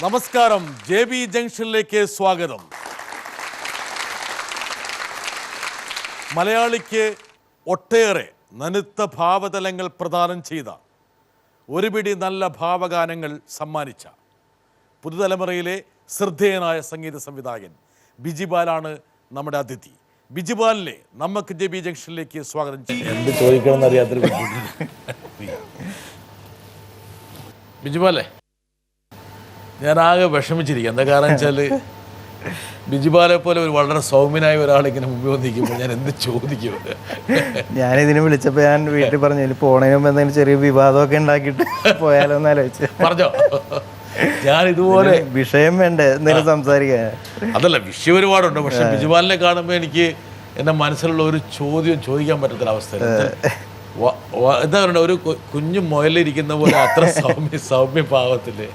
നമസ്കാരം. JB ജംഗ്ഷനിലേക്ക് സ്വാഗതം. മലയാളിക്ക് ഒട്ടേറെ നനുത്ത ഭാവതലങ്ങൾ പ്രദാനം ചെയ്ത ഒരു പിടി നല്ല ഭാവഗാനങ്ങൾ സമ്മാനിച്ച പുതുതലമുറയിലെ ശ്രദ്ധേയനായ സംഗീത സംവിധായകൻ ബിജിപാലാണ് നമ്മുടെ അതിഥി. ബിജിപാലിനെ നമുക്ക് JB ജംഗ്ഷനിലേക്ക് സ്വാഗതം ചെയ്യാം. എന്ത് ചോദിക്കണമെന്ന് അറിയാത്തൊരു ബിജിപാലേ, ഞാനാകെ വിഷമിച്ചിരിക്കുക. എന്താ കാരണം വെച്ചാൽ ബിജിപാലെ പോലെ ഒരു വളരെ സൗമ്യനായ ഒരാളിങ്ങനെ മുമ്പിൽ വന്നിരിക്കുമ്പോൾ ഞാൻ എന്ത് ചോദിക്കും? ഞാനിതിന് വിളിച്ചപ്പോൾ ഞാൻ വീട്ടിൽ പറഞ്ഞു ഇനി പോണതിന് മുമ്പ് എന്തെങ്കിലും ചെറിയ വിവാദമൊക്കെ ഉണ്ടാക്കിയിട്ട് പോയാലോ എന്ന് ആലോചിച്ച്. പറഞ്ഞോ? ഞാൻ ഇതുപോലെ വിഷയം വേണ്ടേ എന്തെങ്കിലും സംസാരിക്കാൻ? അതല്ല, വിഷയം ഒരുപാടുണ്ട്. പക്ഷെ ബിജിപാലിനെ കാണുമ്പോൾ എനിക്ക് എൻ്റെ മനസ്സിലുള്ള ഒരു ചോദ്യം ചോദിക്കാൻ പറ്റത്തില്ല അവസ്ഥ. എന്താ പറയുക, ഒരു കുഞ്ഞു മുയലിരിക്കുന്ന പോലെ അത്ര സൗമ്യ ഭാവത്തില്.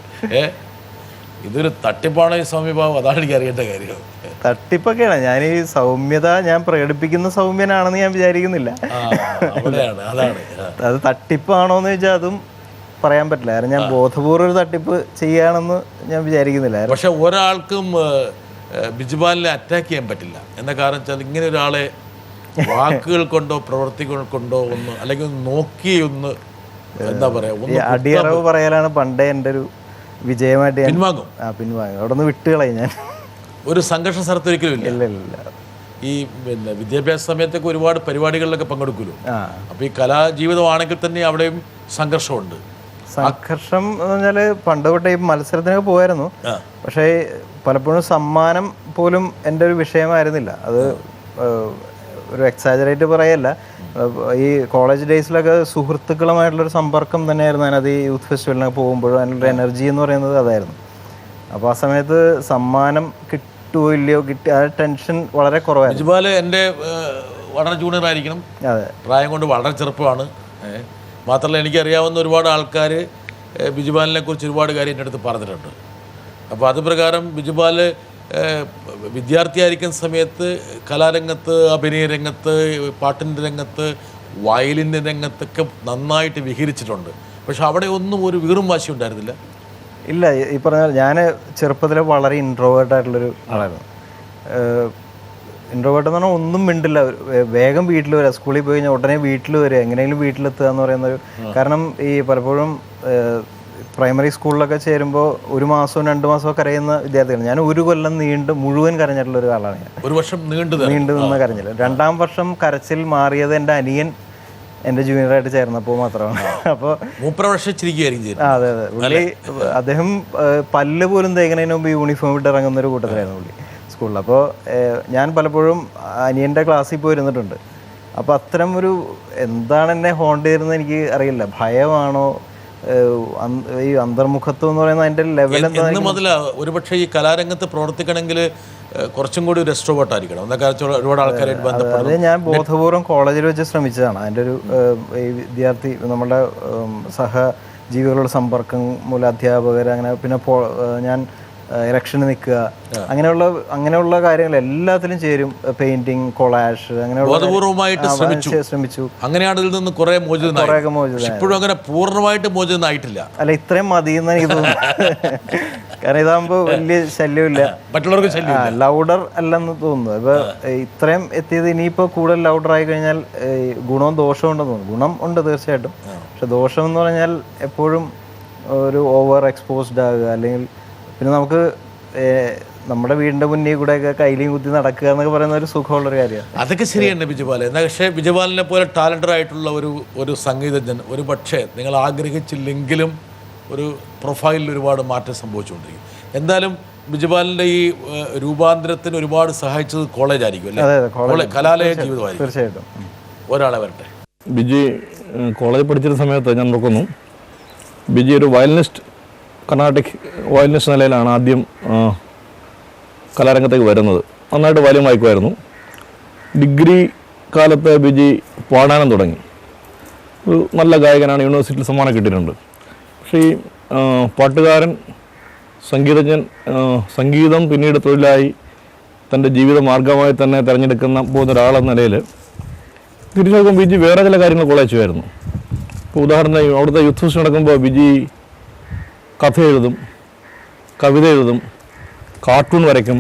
ഇതൊരു തട്ടിപ്പാണോ ഈ സൗമ്യഭാവം? അതാണ് എനിക്ക് അറിയേണ്ട കാര്യം. തട്ടിപ്പൊക്കെയാണ്. ഞാൻ ഈ സൗമ്യത ഞാൻ പ്രകടിപ്പിക്കുന്ന സൗമ്യനാണെന്ന് ഞാൻ വിചാരിക്കുന്നില്ല. അത് തട്ടിപ്പാണോന്ന് ചോദിച്ചാൽ അതും പറയാൻ പറ്റില്ല. കാരണം ഞാൻ ബോധപൂർവ്വം ഒരു തട്ടിപ്പ് ചെയ്യാണെന്ന് ഞാൻ വിചാരിക്കുന്നില്ല. പക്ഷെ ഒരാൾക്കും ബിജിപാലിനെ അറ്റാക്ക് ചെയ്യാൻ പറ്റില്ല. എന്താ കാരണം വെച്ചാൽ ഇങ്ങനെ ഒരാളെ വാക്കുകൾ കൊണ്ടോ പ്രവൃത്തികൾ കൊണ്ടോ ഒന്ന് അല്ലെങ്കിൽ ഒന്ന് നോക്കി ഒന്ന് എന്താ പറയാ, അടിയറവ് പറയാനാണ് പണ്ടേ എൻ്റെ ഒരു വിജയമായിട്ട് പിൻവാങ്ങും. അവിടെ നിന്ന് വിട്ടുകളയും. ഞാൻ ഒരു സംഘർഷ സ്ഥലത്ത് ഒരിക്കലും ഇല്ല. ഈ പിന്നെ വിദ്യാഭ്യാസ സമയത്തൊക്കെ ഒരുപാട് പരിപാടികളിലൊക്കെ പങ്കെടുക്കുമല്ലോ. അപ്പൊ ഈ കലാജീവിതമാണെങ്കിൽ തന്നെ അവിടെയും സംഘർഷമുണ്ട്. സംഘർഷം എന്ന് പറഞ്ഞാല് പണ്ട് തൊട്ടേ ഈ മത്സരത്തിനൊക്കെ പോയായിരുന്നു. പക്ഷേ പലപ്പോഴും സമ്മാനം പോലും എൻ്റെ ഒരു വിഷയമായിരുന്നില്ല. അത് ഒരു എക്സാജറേറ്റ് പറയല്ല. ഈ കോളേജ് ഡേയ്സിലൊക്കെ സുഹൃത്തുക്കളുമായിട്ടുള്ളൊരു സമ്പർക്കം തന്നെയായിരുന്നു. അതിനത് ഈ യൂത്ത് ഫെസ്റ്റിവലിനൊക്കെ പോകുമ്പോഴും അതിനുള്ള എനർജി എന്ന് പറയുന്നത് അതായിരുന്നു. അപ്പോൾ ആ സമയത്ത് സമ്മാനം കിട്ടുമോ ഇല്ലയോ, ആ ടെൻഷൻ വളരെ കുറവായിരുന്നു. ബിജിപാൽ എൻ്റെ വളരെ ജൂനിയർ ആയിരിക്കണം. അതെ, പ്രായം കൊണ്ട് വളരെ ചെറുപ്പമാണ്. മാത്രമല്ല എനിക്കറിയാവുന്ന ഒരുപാട് ആൾക്കാർ ബിജിപാലിനെ കുറിച്ച് ഒരുപാട് കാര്യം എൻ്റെ അടുത്ത് പറഞ്ഞിട്ടുണ്ട്. അപ്പോൾ അത് പ്രകാരം ബിജിപാൽ വിദ്യാർത്ഥിയായിരിക്കുന്ന സമയത്ത് കലാരംഗത്ത്, അഭിനയ രംഗത്ത്, പാട്ടിൻ്റെ രംഗത്ത്, വയലിൻ്റെ രംഗത്തൊക്കെ നന്നായിട്ട് വിഹരിച്ചിട്ടുണ്ട്. പക്ഷെ അവിടെ ഒന്നും ഒരു വീറും വാശി ഉണ്ടായിരുന്നില്ല. ഇല്ല, ഈ പറഞ്ഞ ഞാൻ ചെറുപ്പത്തിൽ വളരെ ഇൻട്രോവേർട്ടായിട്ടുള്ളൊരു ആളായിരുന്നു. ഇൻട്രോവേർട്ട് എന്ന് പറഞ്ഞാൽ ഒന്നും മിണ്ടില്ല, വേഗം വീട്ടിൽ വരിക, സ്കൂളിൽ പോയി കഴിഞ്ഞാൽ ഉടനെ വീട്ടിൽ വരിക, എങ്ങനെയെങ്കിലും വീട്ടിലെത്തുക എന്ന് പറയുന്നൊരു. കാരണം ഈ പലപ്പോഴും പ്രൈമറി സ്കൂളിലൊക്കെ ചേരുമ്പോൾ 1 മാസവും 2 മാസവും കരയുന്ന വിദ്യാർത്ഥികളാണ്. ഞാൻ 1 കൊല്ലം മുഴുവൻ കരഞ്ഞിട്ടുള്ള ഒരു ആളാണ്. ഞാൻ 1 വർഷം നീണ്ടു നിന്ന് കരഞ്ഞില്ല. 2ാം വർഷം കരച്ചിൽ മാറിയത് എൻ്റെ അനിയൻ എൻ്റെ ജൂനിയറായിട്ട് ചേർന്നപ്പോൾ മാത്രമാണ്. അപ്പോൾ അതെ അതെ, പുള്ളി അദ്ദേഹം പല്ല് പോലും തേക്കുന്നതിന് മുമ്പ് യൂണിഫോം ഇട്ട് ഇറങ്ങുന്ന ഒരു കൂട്ടത്തിലായിരുന്നു പുള്ളി സ്കൂളിൽ. അപ്പോൾ ഞാൻ പലപ്പോഴും അനിയൻ്റെ ക്ലാസ്സിൽ പോയിരുന്നിട്ടുണ്ട്. അപ്പോൾ അത്തരം ഒരു എന്താണ് എന്നെ ഹോണ്ട് ചെയ്യുന്നത് എനിക്ക് അറിയില്ല. ഭയമാണോ, ഈ അന്തർമുഖത്വം എന്ന് പറയുന്നത് അതിൻ്റെ ലെവൽ എന്താ? ഒരുപക്ഷെ ഈ കലാരംഗത്ത് പ്രവർത്തിക്കണമെങ്കിൽ കുറച്ചും കൂടി ഒരു എക്സ്ട്രോവേർട്ട് ആയിരിക്കണം. ഒരുപാട് ആൾക്കാരായിട്ട് ബന്ധപ്പെടും. അത് ഞാൻ ബോധപൂർവ്വം കോളേജിൽ വെച്ച് ശ്രമിച്ചതാണ്. അതിൻ്റെ ഒരു ഈ വിദ്യാർത്ഥി നമ്മുടെ സഹജീവികളുടെ സമ്പർക്കം മൂലം അധ്യാപകർ, അങ്ങനെ പിന്നെ ഞാൻ ഇലക്ഷന് നിൽക്കുക, അങ്ങനെയുള്ള കാര്യങ്ങൾ എല്ലാത്തിലും ചേരും. പെയിന്റിങ്, കൊളാഷ്, അങ്ങനെയുള്ള ശ്രമിച്ചു. അങ്ങനെയാണ് ഇതിൽ നിന്ന് കുറെ ഇപ്പോഴും അങ്ങനെ പൂർണ്ണമായിട്ട് മോചിതനായിട്ടില്ല. അല്ല, ഇത്രയും മതിയെന്ന് എനിക്ക് തോന്നുന്നു. കാരണം ഇതാകുമ്പോൾ വലിയ ശല്യമില്ല, മറ്റുള്ളവർക്ക് ലൗഡർ അല്ലെന്ന് തോന്നുന്നു. ഇപ്പൊ ഇത്രയും എത്തിയത് ഇനിയിപ്പോൾ കൂടുതൽ ലൗഡർ ആയി കഴിഞ്ഞാൽ ഗുണവും ദോഷവും ഉണ്ടെന്ന് തോന്നുന്നു. ഗുണം ഉണ്ട് തീർച്ചയായിട്ടും, പക്ഷെ ദോഷം എന്ന് പറഞ്ഞാൽ എപ്പോഴും ഒരു ഓവർ എക്സ്പോസ്ഡ് ആകുക, അല്ലെങ്കിൽ പിന്നെ നമുക്ക് നമ്മുടെ വീടിന്റെ മുന്നിൽ കൂടെ ഒക്കെ കയ്യിലും കുത്തി നടക്കുക എന്നൊക്കെ പറയുന്ന ഒരു സുഖമുള്ളൊരു കാര്യമാണ്. അതൊക്കെ ശരിയാണ് ബിജിപാൽ. എന്നാൽ പക്ഷേ ബിജിപാലിനെ പോലെ ടാലന്റഡ് ആയിട്ടുള്ള ഒരു സംഗീതജ്ഞൻ ഒരു പക്ഷേ നിങ്ങൾ ആഗ്രഹിച്ചില്ലെങ്കിലും ഒരു പ്രൊഫൈലിൽ ഒരുപാട് മാറ്റം സംഭവിച്ചുകൊണ്ടിരിക്കും. എന്തായാലും ബിജിപാലിന്റെ ഈ രൂപാന്തരത്തിന് ഒരുപാട് സഹായിച്ചത് കോളേജ് ആയിരിക്കും അല്ലേ? കലാലയ ജീവിതമായിരിക്കും. തീർച്ചയായിട്ടും. ഒരാളെ വരട്ടെ. ബിജി കോളേജിൽ പഠിച്ചിരുന്ന സമയത്ത് ഞാൻ നോക്കുന്നു, ബിജി ഒരു വയലിനിസ്റ്റ്, കർണാട്ടിക് വയലിനിസ്റ്റ് നിലയിലാണ് ആദ്യം കലാരംഗത്തേക്ക് വരുന്നത്. നന്നായിട്ട് വയലിൻ വായിക്കുമായിരുന്നു. ഡിഗ്രി കാലത്ത് ബിജി പാടാനും തുടങ്ങി. ഒരു നല്ല ഗായകനാണ്, യൂണിവേഴ്സിറ്റിയിൽ സമ്മാനം കിട്ടിയിട്ടുണ്ട്. പക്ഷേ ഈ പാട്ടുകാരൻ, സംഗീതജ്ഞൻ, സംഗീതം പിന്നീട് തൊഴിലായി തൻ്റെ ജീവിത മാർഗമായി തന്നെ തിരഞ്ഞെടുക്കുന്ന പോകുന്ന ഒരാളെന്ന നിലയിൽ തിരിച്ചു നോക്കുമ്പോൾ ബിജി വേറെ ചില കാര്യങ്ങൾ കൊളയിച്ചുമായിരുന്നു. ഇപ്പോൾ ഉദാഹരണത്തിന് അവിടുത്തെ യൂത്ത് ഫെസ്റ്റ് നടക്കുമ്പോൾ ബിജി കഥ എഴുതും, കവിത എഴുതും, കാർട്ടൂൺ വരയ്ക്കും.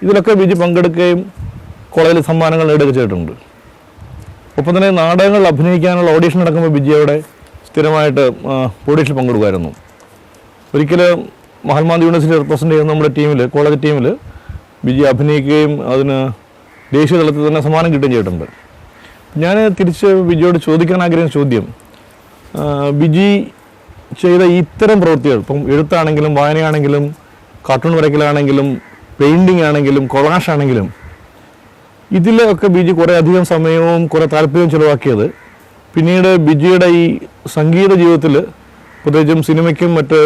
ഇതിലൊക്കെ ബിജി പങ്കെടുക്കുകയും കോളേജിൽ സമ്മാനങ്ങൾ നേടുകയും ചെയ്തിട്ടുണ്ട്. ഒപ്പം തന്നെ നാടകങ്ങൾ അഭിനയിക്കാനുള്ള ഓഡീഷൻ നടക്കുമ്പോൾ ബിജി അവിടെ സ്ഥിരമായിട്ട് ഓഡീഷനിൽ പങ്കെടുക്കുമായിരുന്നു. ഒരിക്കൽ മഹാത്മാഗാന്ധി യൂണിവേഴ്സിറ്റി റെപ്രസെൻ്റ് ചെയ്യുന്ന നമ്മുടെ ടീമിൽ, കോളേജ് ടീമിൽ ബിജി അഭിനയിക്കുകയും അതിന് ദേശീയ തലത്തിൽ തന്നെ സമ്മാനം കിട്ടുകയും ചെയ്തിട്ടുണ്ട്. ഞാൻ തിരിച്ച് ബിജിയോട് ചോദിക്കാൻ ആഗ്രഹിക്കുന്ന ചോദ്യം, ബിജി ചെയ്ത ഇത്തരം പ്രവൃത്തികൾ, ഇപ്പം എഴുത്താണെങ്കിലും വായനയാണെങ്കിലും കാർട്ടൂൺ വരയ്ക്കലാണെങ്കിലും പെയിൻറ്റിങ് ആണെങ്കിലും കൊളാഷ് ആണെങ്കിലും, ഇതിലൊക്കെ ബിജി കുറേ അധികം സമയവും കുറേ താല്പര്യവും ചിലവാക്കിയത് പിന്നീട് ബിജിയുടെ ഈ സംഗീത ജീവിതത്തിൽ, പ്രത്യേകിച്ചും സിനിമയ്ക്കും മറ്റ്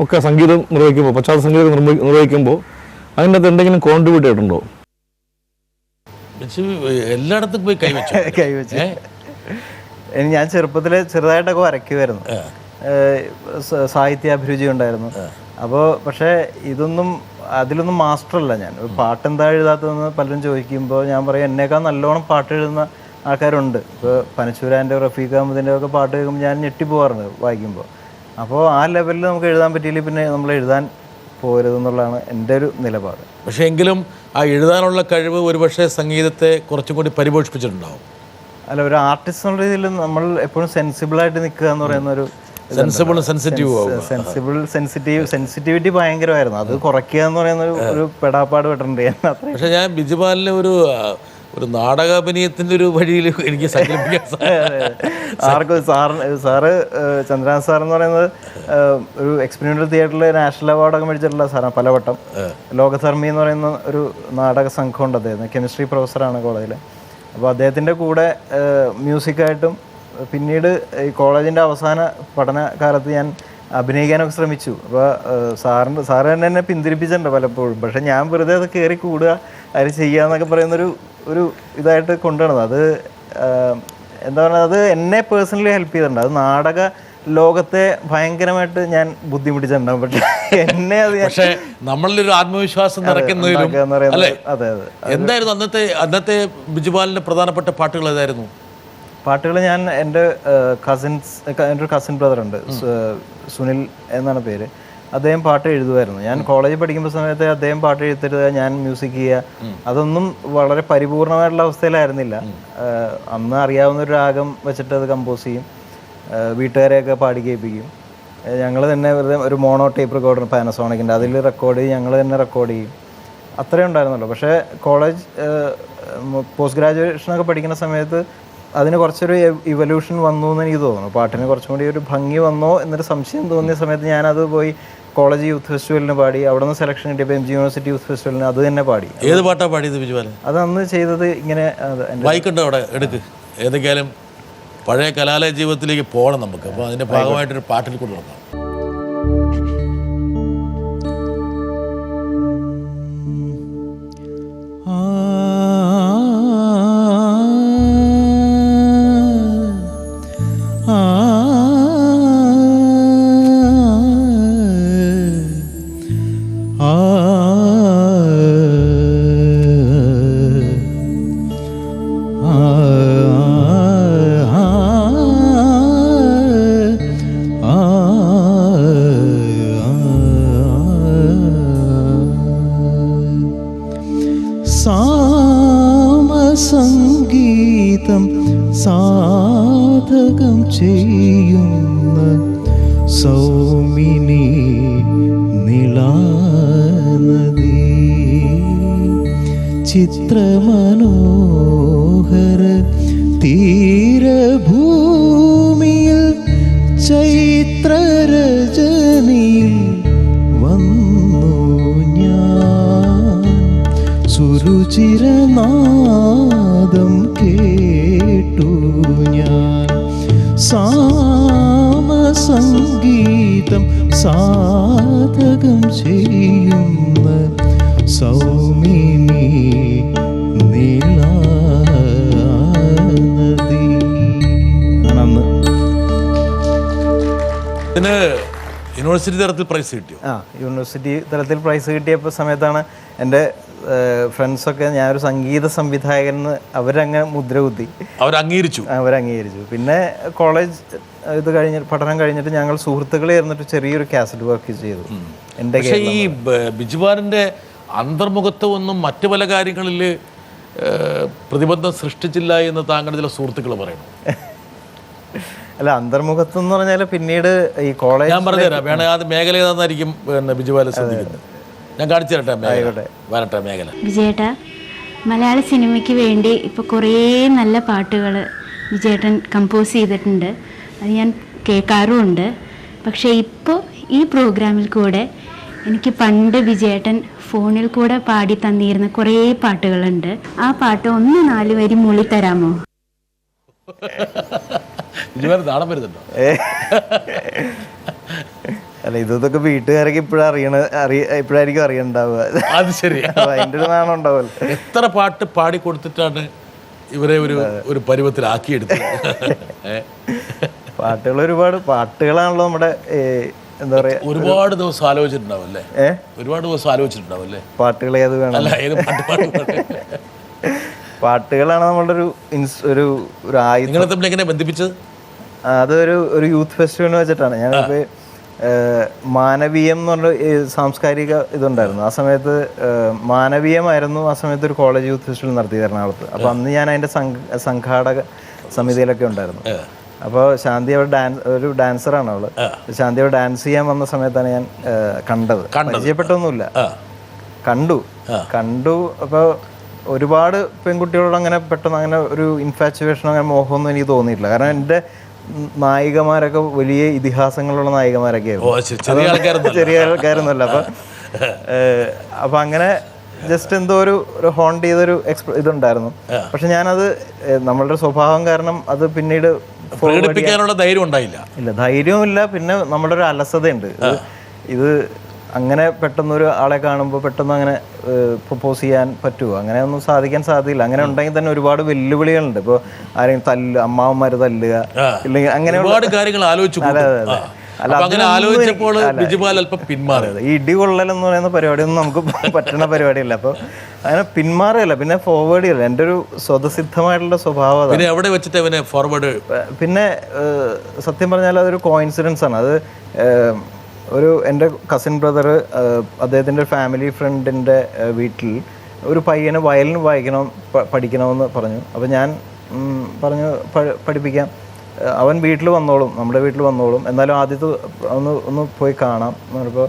ഒക്കെ സംഗീതം നിർവഹിക്കുമ്പോൾ, പശ്ചാത്തല സംഗീതം നിർവഹിക്കുമ്പോൾ അതിൻ്റെ അകത്ത് എന്തെങ്കിലും കോൺട്രിബ്യൂട്ട് ചെയ്തിട്ടുണ്ടോ? എല്ലായിടത്തും പോയി കൈവച്ചു. ഞാൻ ചെറുപ്പത്തിൽ ചെറുതായിട്ടൊക്കെ വരയ്ക്കുമായിരുന്നു, സാഹിത്യാഭിരുചി ഉണ്ടായിരുന്നു. അപ്പോൾ പക്ഷേ അതിലൊന്നും മാസ്റ്ററല്ല ഞാൻ. പാട്ട് എന്താ എഴുതാത്തതെന്ന് പലരും ചോദിക്കുമ്പോൾ ഞാൻ പറയും, എന്നേക്കാൾ നല്ലോണം പാട്ട് എഴുതുന്ന ആൾക്കാരുണ്ട്. ഇപ്പോൾ പനച്ചൂരാൻ്റെ, റഫീഖ് അഹമ്മദിൻ്റെ ഒക്കെ പാട്ട് കേൾക്കുമ്പോൾ ഞാൻ ഞെട്ടിപ്പോവാറുണ്ട് വായിക്കുമ്പോൾ. അപ്പോൾ ആ ലെവലിൽ നമുക്ക് എഴുതാൻ പറ്റിയില്ല, പിന്നെ നമ്മൾ എഴുതാൻ പോരുതെന്നുള്ളതാണ് എൻ്റെ ഒരു നിലപാട്. പക്ഷേ എങ്കിലും ആ എഴുതാനുള്ള കഴിവ് ഒരുപക്ഷെ സംഗീതത്തെ കുറച്ചും കൂടി പരിപോഷിപ്പിച്ചിട്ടുണ്ടാവും. അല്ല, ഒരു ആർട്ടിസ്റ്റ് എന്നുള്ള രീതിയിൽ നമ്മൾ എപ്പോഴും സെൻസിബിളായിട്ട് നിൽക്കുക എന്ന് പറയുന്ന ഒരു സെൻസിറ്റിവിറ്റി ഭയങ്കരമായിരുന്നു. അത് കുറയ്ക്കുക എന്ന് പറയുന്ന ഒരു പെടാപ്പാട് പെട്ടിട്ടുണ്ട്. പക്ഷെ ഞാൻ ബിജുപാലിനെ ഒരു നാടകാഭിനയത്തിൻ്റെ ഒരു വഴിയിൽ എനിക്ക് സങ്കല്പിക്കാൻ സാറ് ചന്ദ്രനാഥ് സാർ എന്ന് പറയുന്നത് ഒരു എക്സ്പെരിമെൻ്റൽ തിയേറ്ററിൽ നാഷണൽ അവാർഡൊക്കെ മേടിച്ചിട്ടുള്ള സാറാണ് പലവട്ടം. ലോകധർമ്മി എന്ന് പറയുന്ന ഒരു നാടക സംഘമുണ്ട്, അദ്ദേഹം കെമിസ്ട്രി പ്രൊഫസറാണ് കോളേജിൽ. അപ്പോൾ അദ്ദേഹത്തിൻ്റെ കൂടെ മ്യൂസിക്കായിട്ടും പിന്നീട് ഈ കോളേജിൻ്റെ അവസാന പഠനകാലത്ത് ഞാൻ അഭിനയിക്കാനൊക്കെ ശ്രമിച്ചു. അപ്പോൾ സാറ് തന്നെ എന്നെ പിന്തിരിപ്പിച്ചിട്ടുണ്ട് പലപ്പോഴും. പക്ഷെ ഞാൻ വെറുതെ അത് കയറി കൂടുക, അത് ചെയ്യുക എന്നൊക്കെ പറയുന്നൊരു ഇതായിട്ട് കൊണ്ടുവന്നത്. അത് എന്താ പറയുക, അത് എന്നെ പേഴ്സണലി ഹെൽപ്പ് ചെയ്തിട്ടുണ്ട്. അത് നാടക ലോകത്തെ ഭയങ്കരമായിട്ട് ഞാൻ ബുദ്ധിമുട്ടിച്ചിട്ടുണ്ടാകും. പക്ഷെ എന്നെ അത് പക്ഷേ നമ്മളിലൊരു ആത്മവിശ്വാസം നിറയ്ക്കുന്നതിലും. അതെ. എന്തായിരുന്നു അന്നത്തെ ബിജുപാലിൻ്റെ പ്രധാനപ്പെട്ട പാട്ടുകൾ ഏതായിരുന്നു? പാട്ടുകൾ ഞാൻ എൻ്റെ ഒരു കസിൻ ബ്രദറുണ്ട്, സുനിൽ എന്നാണ് പേര്. അദ്ദേഹം പാട്ട് എഴുതുമായിരുന്നു. ഞാൻ കോളേജിൽ പഠിക്കുമ്പോൾ സമയത്ത് അദ്ദേഹം പാട്ട് എഴുതരുത്, ഞാൻ മ്യൂസിക് ചെയ്യുക, അതൊന്നും വളരെ പരിപൂർണമായിട്ടുള്ള അവസ്ഥയിലായിരുന്നില്ല. അന്ന് അറിയാവുന്ന ഒരു രാഗം വെച്ചിട്ട് അത് കമ്പോസ് ചെയ്യും, വീട്ടുകാരെയൊക്കെ പാടി കേൾപ്പിക്കും. ഞങ്ങൾ തന്നെ വെറുതെ ഒരു മോണോ ടേപ്പ് റെക്കോർഡർ പാനസോണിക്കിൻ്റെ അതിൽ റെക്കോർഡ് ചെയ്യും, ഞങ്ങൾ തന്നെ റെക്കോർഡ് ചെയ്യും. അത്രയും ഉണ്ടായിരുന്നല്ലോ. പക്ഷേ കോളേജ് പോസ്റ്റ് ഗ്രാജുവേഷനൊക്കെ പഠിക്കുന്ന സമയത്ത് അതിന് കുറച്ചൊരു ഇവല്യൂഷൻ വന്നു എന്ന് എനിക്ക് തോന്നുന്നു. പാട്ടിന് കുറച്ചും കൂടി ഒരു ഭംഗി വന്നോ എന്നൊരു സംശയം തോന്നിയ സമയത്ത് ഞാനത് പോയി കോളേജ് യൂത്ത് ഫെസ്റ്റിവലിന് പാടി. അവിടെ നിന്ന് സെലക്ഷൻ കിട്ടിയപ്പോൾ MG യൂണിവേഴ്സിറ്റി യൂത്ത് ഫെസ്റ്റിവലിന് അത് തന്നെ പാടി. ഏത് പാട്ടാണ് പാടിയത് ബിജുപാൽ? അത് അന്ന് ചെയ്തത് ഇങ്ങനെ ബൈക്കുണ്ടോ അവിടെ എടുക്ക്. ഏതൊക്കെയാലും പഴയ കലാലയ ജീവിതത്തിലേക്ക് പോകണം നമുക്ക്. അപ്പോൾ അതിൻ്റെ ഭാഗമായിട്ടൊരു പാട്ടിൽ കൂടെ നോക്കാം. സംഗീതം സാധകം ചെയ്യുന്ന സൗമിനി നിളാനദി, ചിത്രമനോഹര തീരഭൂമിയിൽ ചൈത്രരജനിയിൽ വന്നു ഞാൻ, സുരുചിരനാദം കേട്ടു ഞാൻ, സാമസംഗീതം സാധകം ചെയ്യുന്ന സൗമിനി നീളാനദി. അന്ന് ഇതിന് യൂണിവേഴ്സിറ്റി തലത്തിൽ പ്രൈസ് കിട്ടിയോ? യൂണിവേഴ്സിറ്റി തലത്തിൽ പ്രൈസ് കിട്ടിയപ്പോൾ സമയത്താണ് എൻ്റെ ഫ്രണ്ട്സൊക്കെ ഞാനൊരു സംഗീത സംവിധായകൻ എന്ന് അവരങ്ങ് മുദ്ര കുത്തി, അവരംഗീകരിച്ചു. പിന്നെ കോളേജ് ഇത് പഠനം കഴിഞ്ഞിട്ട് ഞങ്ങൾ സുഹൃത്തുക്കൾ ചേർന്നിട്ട് ചെറിയൊരു കാസറ്റ് വർക്ക് ചെയ്തു. എൻ്റെ പക്ഷേ ഈ ബിജുവാറിൻ്റെ അന്തർമുഖത്വമൊന്നും മറ്റു പല കാര്യങ്ങളിൽ പ്രതിബന്ധം സൃഷ്ടിച്ചില്ല എന്ന് താങ്കളുടെ ചില സുഹൃത്തുക്കൾ പറയുന്നു. അല്ല, അന്തർമുഖത്വം എന്ന് പറഞ്ഞാൽ പിന്നീട് ഈ കോളേജ് ഞാൻ പറഞ്ഞുതരാം, വേണേ അത് മേഖല ഏതാന്നായിരിക്കും ബിജുവാല ശ്രദ്ധിക്കുന്നത്. ഞാൻ കാണിച്ചു തരട്ടെ വരട്ടെ മേഖല. വിജയേട്ടാ, മലയാള സിനിമയ്ക്ക് വേണ്ടി ഇപ്പോൾ കുറേ നല്ല പാട്ടുകൾ വിജയേട്ടൻ കമ്പോസ് ചെയ്തിട്ടുണ്ട്. അത് ഞാൻ കേൾക്കാറുമുണ്ട്. പക്ഷേ ഇപ്പോൾ ഈ പ്രോഗ്രാമിൽ കൂടെ എനിക്ക് പണ്ട് വിജയേട്ടൻ ഫോണിൽ കൂടെ പാടി തന്നിരുന്ന കുറേ പാട്ടുകളുണ്ട്. ആ പാട്ട് 1-4 വരി മൂളിത്തരാമോ? നാടൻ വരുന്നുണ്ടോ? അല്ല, ഇതൊക്കെ വീട്ടുകാരൊക്കെ ഇപ്പോഴായിരിക്കും അറിയണ്ടാവുക. അത് ശരി, അതിൻ്റെ ഒരു നാണം ഉണ്ടാവുമല്ലോ. എത്ര പാട്ട് പാടി കൊടുത്തിട്ടാണ് ഇവരെ ഒരു പരുവത്തിലാക്കിയെടുത്തത്? പാട്ടുകൾ ഒരുപാട് പാട്ടുകളാണല്ലോ നമ്മുടെ എന്താ പറയാ, ഒരുപാട് ദിവസം ആലോചിച്ചിട്ടുണ്ടാവും അല്ലേ? ഒരുപാട് ദിവസം ആലോചിച്ചിട്ടുണ്ടാവും അല്ലേ? പാട്ടുകൾ ഏത് വേണം? അല്ല, ഏത് പാട്ട്? പാട്ടുകളാണ് നമ്മളുടെ ഒരു ആയുധം. നിങ്ങളെ തമ്മിൽ എങ്ങനെ ബന്ധിപ്പിച്ചത്? അതൊരു യൂത്ത് ഫെസ്റ്റിവലിന് വെച്ചിട്ടാണ്. ഞാനിപ്പോൾ മാനവീയം എന്ന് പറഞ്ഞ സാംസ്കാരിക ഇതുണ്ടായിരുന്നു. ആ സമയത്ത് മാനവീയമായിരുന്നു ആ സമയത്ത് ഒരു കോളേജ് യൂത്ത് ഫെസ്റ്റിവൽ നടത്തി എറണാകുളത്ത്. അപ്പോൾ അന്ന് ഞാൻ അതിൻ്റെ സംഘാടക സമിതിയിലൊക്കെ ഉണ്ടായിരുന്നു. അപ്പോൾ ശാന്തി അവിടെ ഒരു ഡാൻസറാണ് അവള്. ശാന്തി അവിടെ ഡാൻസ് ചെയ്യാൻ വന്ന സമയത്താണ് ഞാൻ കണ്ടത്. പരിചയപ്പെട്ടൊന്നുമില്ല, കണ്ടു. അപ്പോൾ ഒരുപാട് പെൺകുട്ടികളോട് അങ്ങനെ പെട്ടെന്ന് അങ്ങനെ ഒരു ഇൻഫാച്ചുവേഷൻ, അങ്ങനെ മോഹമൊന്നും എനിക്ക് തോന്നിയിട്ടില്ല. കാരണം എൻ്റെ നായികമാരൊക്കെ വലിയ ഇതിഹാസങ്ങളുള്ള നായികമാരൊക്കെ ആയിരുന്നു, ചെറിയ ആൾക്കാരൊന്നുമല്ല. അപ്പം അങ്ങനെ ജസ്റ്റ് എന്തോ ഒരു ഹോണ്ട് ചെയ്തൊരു ഇതുണ്ടായിരുന്നു. പക്ഷെ ഞാനത് നമ്മളുടെ സ്വഭാവം കാരണം അത് പിന്നീട് പ്രകടിപ്പിക്കാനുള്ള ധൈര്യം ഉണ്ടായില്ല. ധൈര്യവും ഇല്ല. പിന്നെ നമ്മുടെ ഒരു അലസതയുണ്ട്. ഇത് അങ്ങനെ പെട്ടെന്നൊരു ആളെ കാണുമ്പോൾ പെട്ടെന്ന് അങ്ങനെ പ്രപ്പോസ് ചെയ്യാൻ പറ്റുമോ? അങ്ങനെ ഒന്നും സാധിക്കാൻ സാധ്യതയില്ല. അങ്ങനെ ഉണ്ടെങ്കിൽ തന്നെ ഒരുപാട് വെല്ലുവിളികളുണ്ട്. ഇപ്പോൾ ആരെങ്കിലും അമ്മാവന്മാർ തല്ലുക, ഇല്ലെങ്കിൽ അങ്ങനെ ഒരുപാട് കാര്യങ്ങൾ ആലോചിച്ചു. ഈ ഇടികൊള്ളലെന്ന് പറയുന്ന പരിപാടിയൊന്നും നമുക്ക് പറ്റുന്ന പരിപാടിയല്ല. അപ്പോൾ അങ്ങനെ പിന്മാറിയല്ല, പിന്നെ ഫോർവേഡ് ചെയ്യല്ല. എൻ്റെ ഒരു സ്വതസിദ്ധമായിട്ടുള്ള സ്വഭാവം. പിന്നെ സത്യം പറഞ്ഞാൽ അതൊരു കോയിൻസിഡൻസ് ആണ്. അത് എൻ്റെ കസിൻ ബ്രദർ അദ്ദേഹത്തിൻ്റെ ഫാമിലി ഫ്രണ്ടിൻ്റെ വീട്ടിൽ ഒരു പയ്യന് വയലിൻ പഠിക്കണമെന്ന് പറഞ്ഞു. അപ്പോൾ ഞാൻ പറഞ്ഞു പഠിപ്പിക്കാം, അവൻ വീട്ടിൽ വന്നോളും, നമ്മുടെ വീട്ടിൽ വന്നോളും, എന്നാലും ആദ്യത്തെ ഒന്ന് പോയി കാണാം എന്ന് പറഞ്ഞപ്പോൾ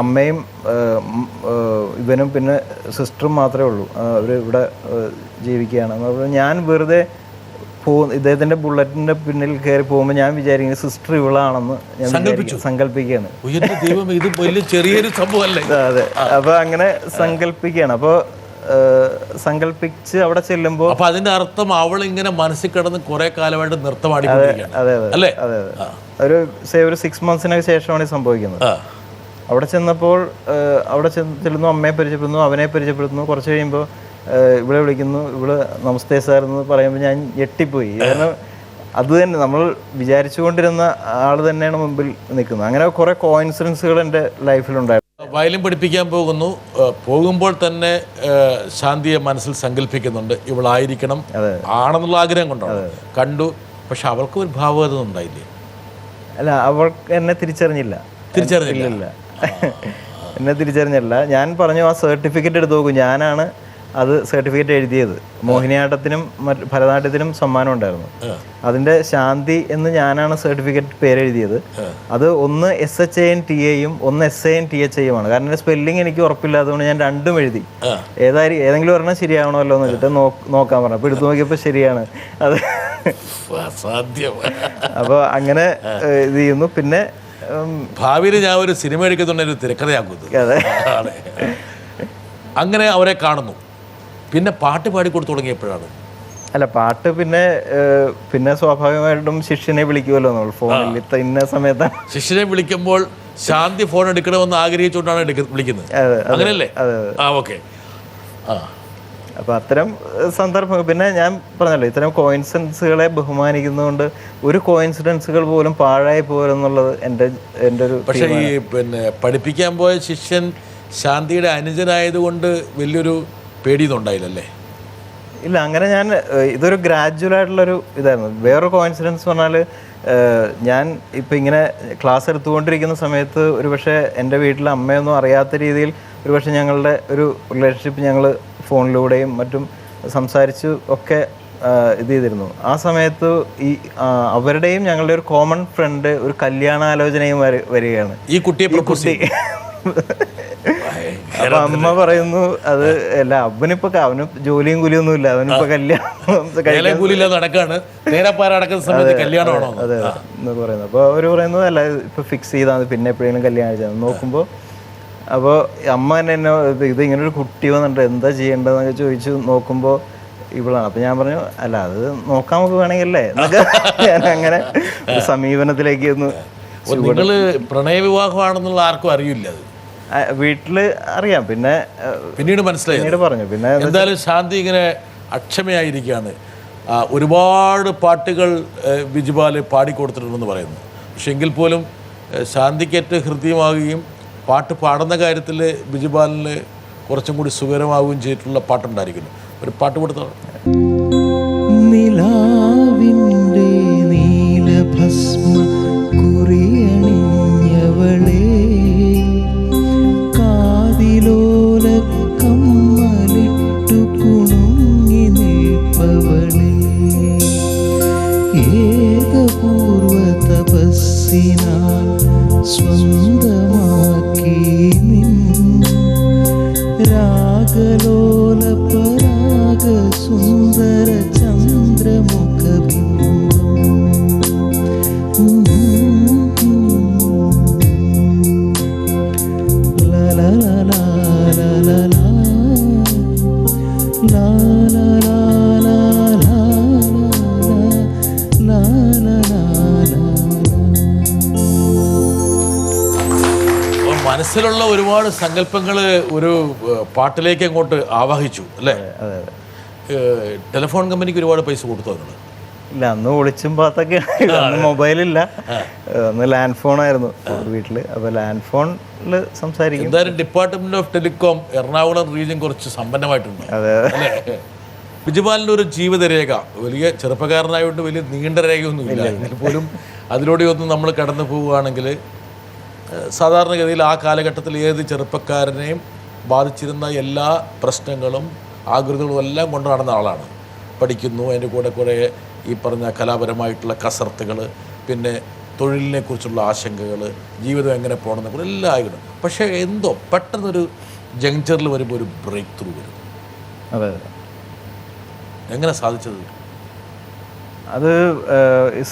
അമ്മയും ഇവനും പിന്നെ സിസ്റ്ററും മാത്രമേ ഉള്ളൂ, അവർ ഇവിടെ ജീവിക്കുകയാണ്. അപ്പോൾ ഞാൻ വെറുതെ ഇദ്ദേഹത്തിൻ്റെ ബുള്ളറ്റിൻ്റെ പിന്നിൽ കയറി പോകുമ്പോൾ ഞാൻ വിചാരിക്കുന്നത് സിസ്റ്റർ ഇവളാണെന്ന് ഞാൻ സങ്കല്പിക്കുകയാണ്. അതെ, അപ്പോൾ അങ്ങനെ സങ്കല്പിക്കുകയാണ്. അപ്പോൾ സങ്കല്പിച്ച് അവിടെ ചെല്ലുമ്പോൾ അതിന്റെ അർത്ഥം അവൾ ഇങ്ങനെ മനസ്സിൽ കിടന്ന് കുറെ കാലമായിട്ട് നൃത്തമാടി. അതെ, ഒരു 6 monthsനൊക്കെ ശേഷമാണ് സംഭവിക്കുന്നത്. അവിടെ ചെന്നപ്പോൾ അവിടെ ചെല്ലുന്നു, അമ്മയെ പരിചയപ്പെടുന്നു, അവനെ പരിചയപ്പെടുന്നു. കുറച്ച് കഴിയുമ്പോൾ ഇവിടെ വിളിക്കുന്നു, ഇവിടെ നമസ്തേ സാർ എന്ന് പറയുമ്പോൾ ഞാൻ ഞെട്ടിപ്പോയി. കാരണം അത് തന്നെ നമ്മൾ വിചാരിച്ചുകൊണ്ടിരുന്ന ആൾ തന്നെയാണ് മുമ്പിൽ നിൽക്കുന്നത്. അങ്ങനെ കുറെ കോയിൻസിഡൻസുകൾ എൻ്റെ ലൈഫിലുണ്ടായിരുന്നു. വയലിൻ പഠിപ്പിക്കാൻ പോകുമ്പോൾ തന്നെ ശാന്തിയെ മനസ്സിൽ സങ്കല്പിക്കുന്നുണ്ട്, ഇവളായിരിക്കണം ആണെന്നുള്ള ആഗ്രഹം കൊണ്ടാണ് കണ്ടു. പക്ഷെ അവൾക്ക് ഒരു ഭാവഗത ഉണ്ടായില്ലേ? അല്ല, അവൾക്ക് എന്നെ തിരിച്ചറിഞ്ഞില്ല. എന്നെ തിരിച്ചറിഞ്ഞില്ല. ഞാൻ പറഞ്ഞു, ആ സർട്ടിഫിക്കറ്റ് എടുത്ത് നോക്കും, ഞാനാണ് അത് സർട്ടിഫിക്കറ്റ് എഴുതിയത്. മോഹിനിയാട്ടത്തിനും ഭരതനാട്യത്തിനും സമ്മാനം ഉണ്ടായിരുന്നു. അതിൻ്റെ ശാന്തി എന്ന് ഞാനാണ് സർട്ടിഫിക്കറ്റ് പേരെഴുതിയത്. അത് ഒന്ന് SHANTAയും ഒന്ന് SANTHAയുമാണ്. കാരണം എൻ്റെ സ്പെല്ലിങ് എനിക്ക് ഉറപ്പില്ലാത്തതുകൊണ്ട് ഞാൻ രണ്ടും എഴുതി. ഏതെങ്കിലും ഒരെണ്ണം ശരിയാവണമല്ലോ എന്ന് വെച്ചിട്ട് നോക്കാൻ പറഞ്ഞു. അപ്പോൾ എടുത്തു നോക്കിയപ്പോൾ ശരിയാണ് അത്. അപ്പോൾ അങ്ങനെ ഇത് ചെയ്യുന്നു. പിന്നെ ഭാവിയിൽ ഞാൻ ഒരു സിനിമ എടുക്കുന്നുണ്ടെങ്കിൽ തിരക്കഥയാക്കുന്നു. അങ്ങനെ അവരെ കാണുന്നു. പിന്നെ പാട്ട് പാടിക്കൊടുത്തു തുടങ്ങിയപ്പോഴാണ്? അല്ല, പാട്ട് പിന്നെ സ്വാഭാവികമായിട്ടും ശിഷ്യനെ വിളിക്കുമല്ലോ നമ്മൾ ഫോണിൽ. ഇന്ന സമയത്താണ് ശിഷ്യനെ വിളിക്കുമ്പോൾ ശാന്തി ഫോൺ എടുക്കണമെന്ന് ആഗ്രഹിച്ചുകൊണ്ടാണ് വിളിക്കുന്നത്, അങ്ങനെയല്ലേ? ഓക്കെ. അപ്പോൾ അത്തരം സന്ദർഭങ്ങൾ, പിന്നെ ഞാൻ പറഞ്ഞല്ലോ, ഇത്തരം കോയിൻസിഡൻസുകളെ ബഹുമാനിക്കുന്നതുകൊണ്ട് ഒരു കോയിൻസിഡൻസുകൾ പോലും പാഴായി പോരെന്നുള്ളത് എൻ്റെ ഒരു. പക്ഷേ ഈ പഠിപ്പിക്കാൻ പോയ ശിഷ്യൻ ശാന്തിയുടെ അനുജനായതുകൊണ്ട് വലിയൊരു പേടിയൊന്നും ഉണ്ടായില്ലല്ലേ? ഇല്ല, അങ്ങനെ ഞാൻ ഇതൊരു ഗ്രാജുവൽ ആയിട്ടുള്ളൊരു ഇതായിരുന്നു. വേറൊരു കോയിൻസിഡൻസ് പറഞ്ഞാൽ ഞാൻ ഇപ്പം ഇങ്ങനെ ക്ലാസ് എടുത്തുകൊണ്ടിരിക്കുന്ന സമയത്ത് ഒരു പക്ഷേ എൻ്റെ വീട്ടിലെ അമ്മയൊന്നും അറിയാത്ത രീതിയിൽ ഒരു പക്ഷേ ഞങ്ങളുടെ ഒരു റിലേഷൻഷിപ്പ് ഞങ്ങൾ ഫോണിലൂടെയും മറ്റും സംസാരിച്ച് ഒക്കെ ഇത് ചെയ്തിരുന്നു. ആ സമയത്ത് ഈ അവരുടെയും ഞങ്ങളുടെ ഒരു കോമൺ ഫ്രണ്ട് ഒരു കല്യാണാലോചനയും വരികയാണ്. ഈ കുട്ടിയെ അപ്പൊ അമ്മ പറയുന്നു അത് അല്ല, അവന് ജോലിയും കൂലിയൊന്നും ഇല്ല, അവനിപ്പോ കല്യാണം നടക്കാണ് അതെ എന്നൊക്കെ പറയുന്നത്. അപ്പോൾ അവർ പറയുന്നത് അല്ല ഇപ്പൊ ഫിക്സ് ചെയ്താൽ പിന്നെ എപ്പോഴെങ്കിലും കല്യാണം ചെയ്താൽ നോക്കുമ്പോൾ. അപ്പോൾ അമ്മ തന്നെ എന്നെ ഇത് ഇങ്ങനെ ഒരു കുട്ടി വന്നിട്ട് എന്താ ചെയ്യേണ്ടതെന്നൊക്കെ ചോദിച്ചു നോക്കുമ്പോൾ ഇവളാണ്. അപ്പം ഞാൻ പറഞ്ഞു അല്ല അത് നോക്കാൻ നമുക്ക് വേണമെങ്കിലല്ലേ എന്നൊക്കെ ഞാൻ അങ്ങനെ ഒരു സമീപനത്തിലേക്ക് ഒന്ന്. നിങ്ങൾ പ്രണയവിവാഹമാണെന്നുള്ള ആർക്കും അറിയില്ല, അത് വീട്ടില് അറിയാം, പിന്നെ പിന്നീട് മനസ്സിലായി പറഞ്ഞു. പിന്നെ എന്തായാലും ശാന്തി ഇങ്ങനെ അക്ഷമയായിരിക്കുകയാണ്. ഒരുപാട് പാട്ടുകൾ ബിജുപാൽ പാടിക്കൊടുത്തിട്ടുണ്ടെന്ന് പറയുന്നു. പക്ഷെ എങ്കിൽ പോലും ശാന്തിക്കേറ്റ് ഹൃദ്യമാവുകയും പാട്ട് പാടുന്ന കാര്യത്തിൽ ബിജുപാലിന് കുറച്ചും കൂടി സുഖകരമാവുകയും ചെയ്തിട്ടുള്ള പാട്ടുണ്ടായിരിക്കുന്നു. ഒരു പാട്ട് കൊടുത്തോ. നിലാവിൻ്റെ നീലഭസ്മ കുറിയണിഞ്ഞവളെ കാതിലോല കമ്മലിട്ടു കുണുങ്ങി നിൽപ്പവളെ ഏതപൂർവ തപസ്സിനാൽ സ്വന്തമാക്കി നിൻ രാഗലോല പരാഗ സുന്ദര ചന്ദ്രമുഖബിംബം ലാ ലാ ലാ ലാ ലാ ലാ ലാ ലാ ലാ ലാ ലാ ലാ ലാ. മനസ്സിലുള്ള ഒരുപാട് സങ്കല്പങ്ങൾ ഒരു പാട്ടിലേക്ക് അങ്ങോട്ട് ആവാഹിച്ചു അല്ലേ? ടെലിഫോൺ കമ്പനിക്ക് ഒരുപാട് പൈസ കൊടുത്തു നിങ്ങൾ? ഇല്ല, അന്ന് ഒളിച്ചും പാത്തൊക്കെ. അന്ന് മൊബൈലില്ല, അന്ന് ലാൻഡ് ഫോൺ ആയിരുന്നു വീട്ടില്. അപ്പൊ ലാൻഡ് ഫോണില് സംസാരിക്കും. എന്തായാലും department of telecom Ernakulam region കുറച്ച് സമ്പന്നമായിട്ടുണ്ട്. അതെ. ബിജുപാലിൻ്റെ ഒരു ജീവിതരേഖ വലിയ ചെറുപ്പക്കാരനായതുകൊണ്ട് വലിയ നീണ്ട രേഖയൊന്നും ഇല്ല. എങ്കിൽ പോലും അതിലൂടെ ഒന്നും നമ്മൾ കടന്നു പോവുകയാണെങ്കിൽ സാധാരണഗതിയിൽ ആ കാലഘട്ടത്തിൽ ഏത് ചെറുപ്പക്കാരനെയും ബാധിച്ചിരുന്ന എല്ലാ പ്രശ്നങ്ങളും ആകൃതികളും എല്ലാം കൊണ്ടു നടന്ന ആളാണ്. പഠിക്കുന്നു, അതിൻ്റെ കൂടെ കുറേ ഈ പറഞ്ഞ കലാപരമായിട്ടുള്ള കസർത്തുകൾ, പിന്നെ തൊഴിലിനെ കുറിച്ചുള്ള ആശങ്കകൾ, ജീവിതം എങ്ങനെ പോകണമെന്നൊക്കെ എല്ലാം ആയിക്കണം. പക്ഷേ എന്തോ പെട്ടെന്നൊരു ജങ്ചറിൽ വരുമ്പോൾ ഒരു ബ്രേക്ക് ത്രൂ വരും. അതെ. എങ്ങനെ സാധിച്ചത്? അത്